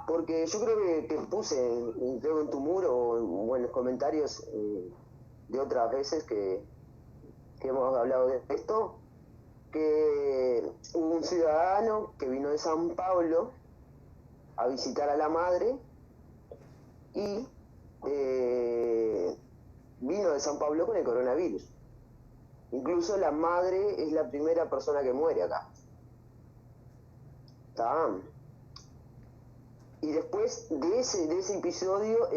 porque yo creo que puse, creo en tu muro o en los comentarios de otras veces que hemos hablado de esto, que hubo un ciudadano que vino de San Pablo a visitar a la madre y vino de San Pablo con el coronavirus. Incluso la madre es la primera persona que muere acá. ¿Está? Y después de ese episodio,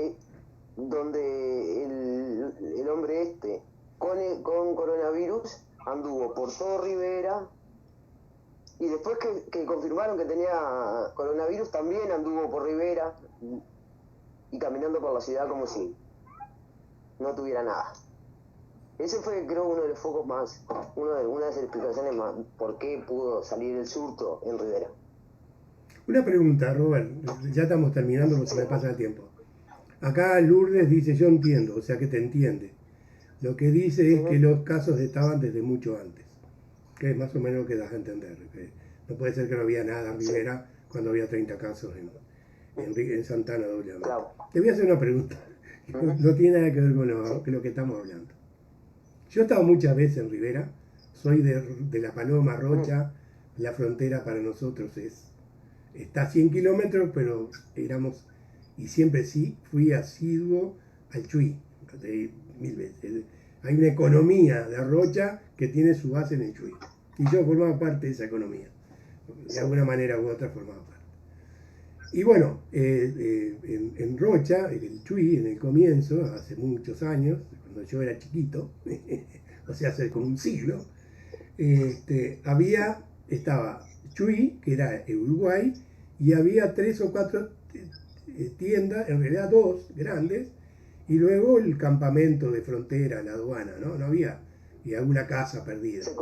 donde el hombre con coronavirus anduvo por todo Rivera, y después que confirmaron que tenía coronavirus, también anduvo por Rivera y caminando por la ciudad como si no tuviera nada. Ese fue, creo, uno de los focos más, una de las explicaciones más por qué pudo salir el surto en Rivera. Una pregunta, Robert. Ya estamos terminando porque se me pasa el tiempo. Acá Lourdes dice, yo entiendo, o sea que te entiende. Lo que dice es que los casos estaban desde mucho antes. Que es más o menos lo que das a entender. Que no puede ser que no había nada en Rivera cuando había 30 casos en Santana doblemente. Claro. Te voy a hacer una pregunta. No tiene nada que ver con lo que estamos hablando. Yo he estado muchas veces en Rivera. Soy de La Paloma, Rocha. La frontera para nosotros está a 100 kilómetros, pero éramos, y siempre sí, fui asiduo al Chuy, mil veces. Hay una economía de Rocha que tiene su base en el Chuy. Y yo formaba parte de esa economía. De alguna manera u otra formaba parte. Y bueno, en Rocha, en el Chuy, en el comienzo, hace muchos años, cuando yo era chiquito, o sea, hace como un siglo, estaba Chuy, que era Uruguay, y había 3 o 4 tiendas, en realidad 2 grandes, y luego el campamento de frontera, la aduana, ¿no? No había, y alguna casa perdida. Se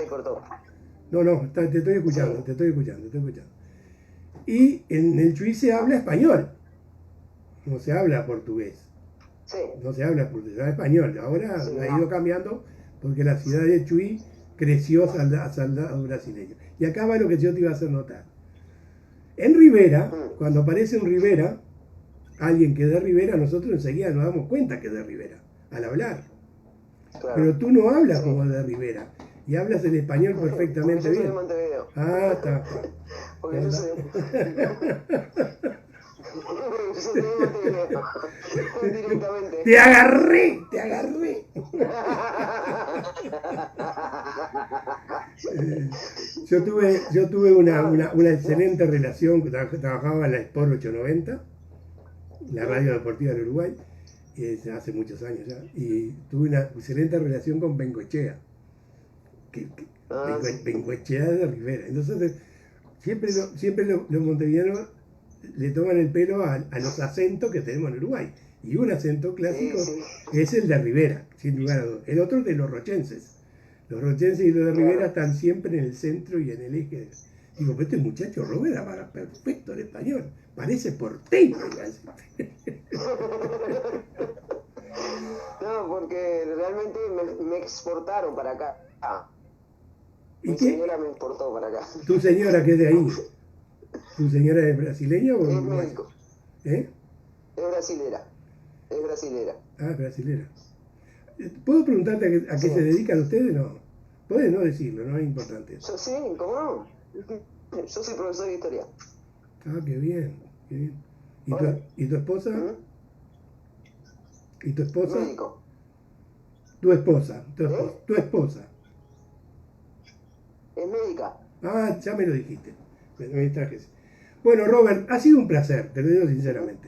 cortó. No, te estoy escuchando, te estoy escuchando. Y en el Chuy se habla español, no se habla portugués. Sí. No se habla portugués, se habla español. Ahora ha ido cambiando porque la ciudad de Chuy creció a soldados brasileños. Y acá va lo que yo te iba a hacer notar. En Rivera, cuando aparece en Rivera, alguien que es de Rivera, nosotros enseguida nos damos cuenta que es de Rivera, al hablar. Claro. Pero tú no hablas como de Rivera, y hablas el español perfectamente porque yo bien. Soy de Montevideo. Ah, está. Porque yo soy de Montevideo. Directamente. Te agarré. Yo tuve una excelente relación, trabajaba en la Sport 890, la radio deportiva del Uruguay, hace muchos años ya, y tuve una excelente relación con Bengoechea, Bengoechea de Rivera. Entonces, siempre los montevideanos le toman el pelo a los acentos que tenemos en Uruguay. Y un acento clásico Sí, es el de Rivera, sin lugar a dudas. El otro es de los rochenses. Los rochenses y los de claro. Rivera están siempre en el centro y en el eje. Digo, pero este muchacho Robert habla perfecto el español. Parece porteño. No, porque realmente me exportaron para acá. ¿Y Mi qué? señora me exportó para acá. ¿Tu señora que es de ahí? ¿Tu señora es brasileña o Es uruguaya? médico, ¿Eh? es brasilera, es brasilera. Ah, brasilera. ¿Puedo preguntarte a qué Sí. se dedican ustedes? No. Puedes no decirlo, no es importante eso. Yo sí, ¿cómo no? Yo soy profesor de historia. Ah, qué bien, qué bien. Hola. ¿Y tu esposa? ¿Mm? ¿Y tu esposa? Médico. Tu esposa, ¿Eh? tu esposa. Es médica. Ah, ya me lo dijiste. Me distraje. Bueno, Robert, ha sido un placer, te lo digo Ujú. sinceramente.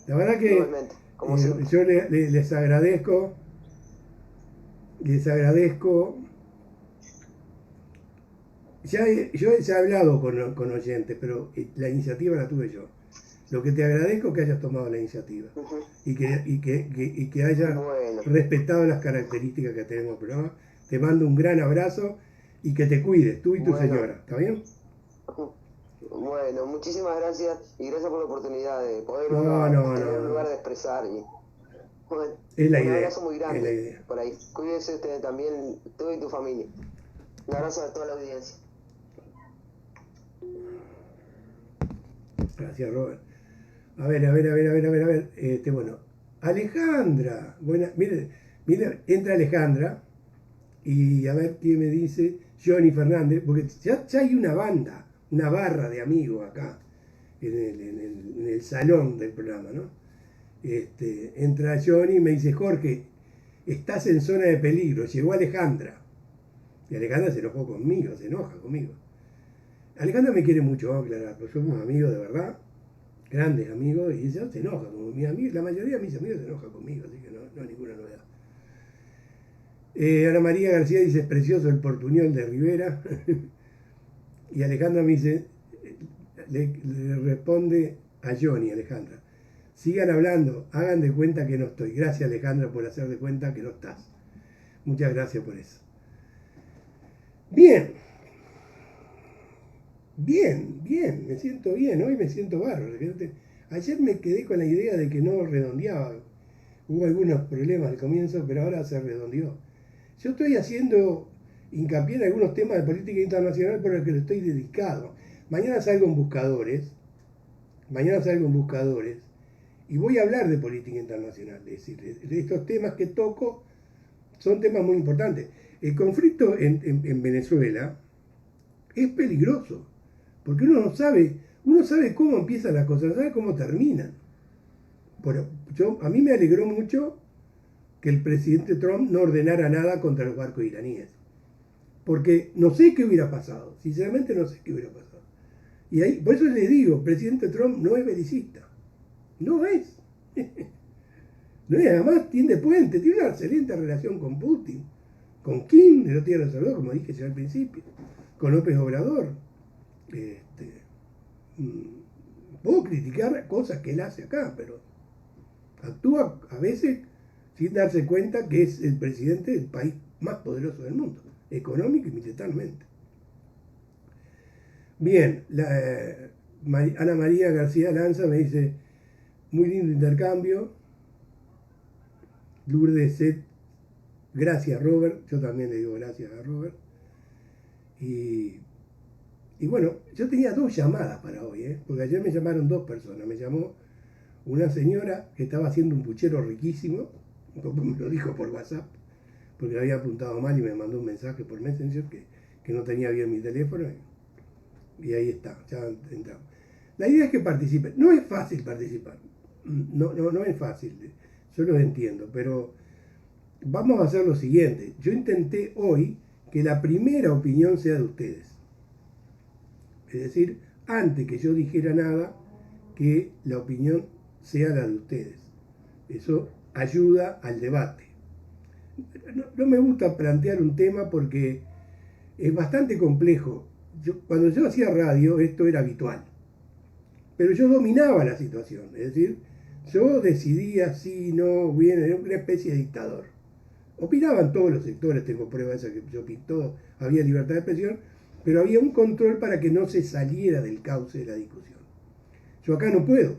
La verdad que Igualmente, como siempre. yo les agradezco. Yo ya he hablado con oyentes, pero la iniciativa la tuve yo. Lo que te agradezco es que hayas tomado la iniciativa Ujú. y que hayas Bueno, respetado las características que tenemos en el programa. Te mando un gran abrazo y que te cuides, tú y tu bueno. señora. ¿Está bien? Bueno, muchísimas gracias y gracias por la oportunidad de poder No, uno no, tener no, un no. lugar de expresar. Y, bueno, Es la un idea. abrazo muy Es la grande idea. por ahí. Cuídense ustedes también, tú y tu familia. Un abrazo a toda la audiencia. Gracias, Robert. A ver. Bueno. Alejandra. Buena, mire, entra Alejandra y a ver qué me dice Johnny Fernández, porque ya hay una banda, una barra de amigos acá en el salón del programa, ¿no? Entra Johnny y me dice, Jorge, estás en zona de peligro, llegó Alejandra. Y Alejandra se enojó conmigo, se enoja conmigo. Alejandra me quiere mucho, vamos a aclarar, pues somos amigos de verdad, grandes amigos, y ella se enoja, como la mayoría de mis amigos se enoja conmigo, así que no hay ninguna novedad. Ana María García dice, es precioso el portuñol de Rivera. Y Alejandra me dice, le responde a Johnny, Alejandra, sigan hablando, hagan de cuenta que no estoy. Gracias, Alejandra, por hacer de cuenta que no estás. Muchas gracias por eso. Bien, me siento bien, hoy me siento bárbaro. Ayer me quedé con la idea de que no redondeaba. Hubo algunos problemas al comienzo, pero ahora se redondeó. Yo estoy haciendo hincapié en algunos temas de política internacional por los que le estoy dedicado. Mañana salgo en Buscadores, y voy a hablar de política internacional. Es decir, de estos temas que toco son temas muy importantes. El conflicto en Venezuela es peligroso, porque uno sabe cómo empiezan las cosas, no sabe cómo terminan. A mí me alegró mucho que el presidente Trump no ordenara nada contra los barcos iraníes. Porque no sé qué hubiera pasado. Sinceramente no sé qué hubiera pasado. Y ahí, por eso les digo, presidente Trump no es belicista. No es. No es, además tiene puente, tiene una excelente relación con Putin. Con Kim, el otro día lo saludó, como dije ya al principio. Con López Obrador. Puedo criticar cosas que él hace acá, pero actúa a veces sin darse cuenta que es el presidente del país más poderoso del mundo, económico y militarmente. Bien, Ana María García Lanza me dice, muy lindo intercambio. Lourdes Set, gracias Robert, yo también le digo gracias a Robert. Y bueno, yo tenía 2 llamadas para hoy, porque ayer me llamaron 2 personas. Me llamó una señora que estaba haciendo un puchero riquísimo, me lo dijo por WhatsApp, porque había apuntado mal y me mandó un mensaje por Messenger que no tenía bien mi teléfono. Y ahí está, ya entramos. La idea es que participen. No es fácil participar, no es fácil, yo lo entiendo, pero vamos a hacer lo siguiente. Yo intenté hoy que la primera opinión sea de ustedes. Es decir, antes que yo dijera nada, que la opinión sea la de ustedes. Eso ayuda al debate. No me gusta plantear un tema porque es bastante complejo. Cuando yo hacía radio, esto era habitual. pero yo dominaba la situación, es decir, yo decidía si, no, bien, era una especie de dictador. Opinaban todos los sectores, tengo pruebas de que yo todo, había libertad de expresión, pero había un control para que no se saliera del cauce de la discusión. Yo acá no puedo,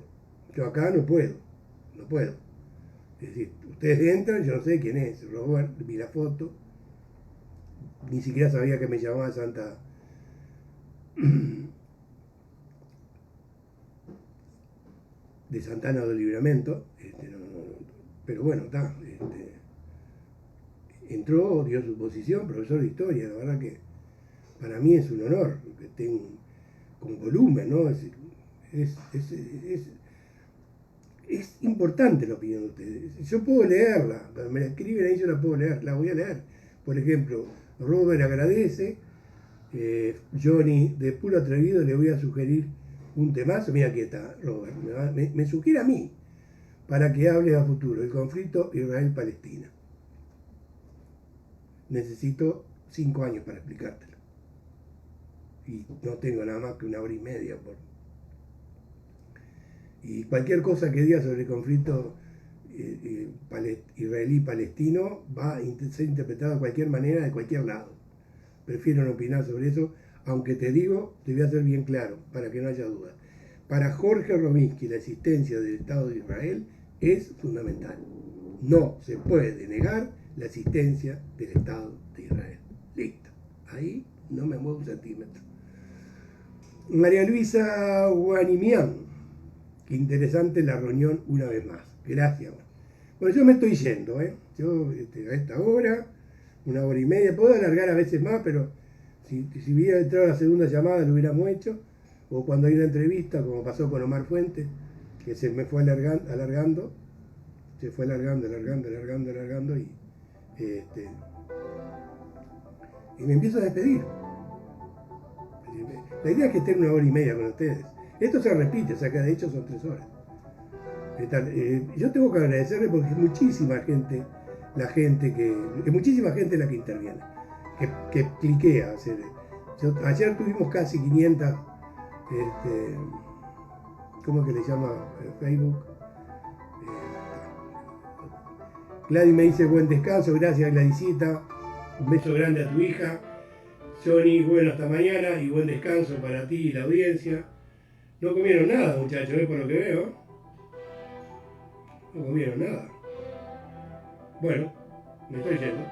no puedo. Es decir, ustedes entran, yo no sé quién es, Robert, vi la foto, ni siquiera sabía que me llamaba Santa de Santana del Libramento, pero bueno, está, entró, dio su posición, profesor de historia, la verdad que para mí es un honor que estén con volumen, ¿no? Es importante la opinión de ustedes. Yo puedo leerla, me la escriben ahí, yo la puedo leer, la voy a leer. Por ejemplo, Robert agradece, Johnny, de puro atrevido le voy a sugerir un temazo, mira aquí está Robert, me sugiere a mí, para que hable a futuro, el conflicto Israel-Palestina. Necesito 5 años para explicártelo. Y no tengo nada más que 1 hora y media. Y cualquier cosa que diga sobre el conflicto israelí-palestino va a ser interpretado de cualquier manera, de cualquier lado. Prefiero no opinar sobre eso, aunque te digo, te voy a hacer bien claro, para que no haya duda. Para Jorge Robinsky, la existencia del Estado de Israel es fundamental. No se puede negar la existencia del Estado de Israel. Listo. Ahí no me muevo un centímetro. María Luisa Guanimián. Qué interesante la reunión una vez más. Gracias. Bueno, yo me estoy yendo, ¿eh? Yo a esta hora, 1 hora y media, puedo alargar a veces más, pero si hubiera entrado la segunda llamada lo hubiéramos hecho, o cuando hay una entrevista, como pasó con Omar Fuentes, que se me fue alargando, se fue alargando y me empiezo a despedir. La idea es que estén 1 hora y media con ustedes. Esto se repite, o sea que de hecho son 3 horas. Yo tengo que agradecerle porque es muchísima gente, muchísima gente la que interviene, que cliquea. Ayer tuvimos casi 500, ¿cómo que le llama Facebook? Gladys me dice buen descanso, gracias Gladysita, un beso grande a tu hija. Johnny, bueno, hasta mañana y buen descanso para ti y la audiencia. No comieron nada, muchachos, por lo que veo. No comieron nada. Bueno, me estoy yendo.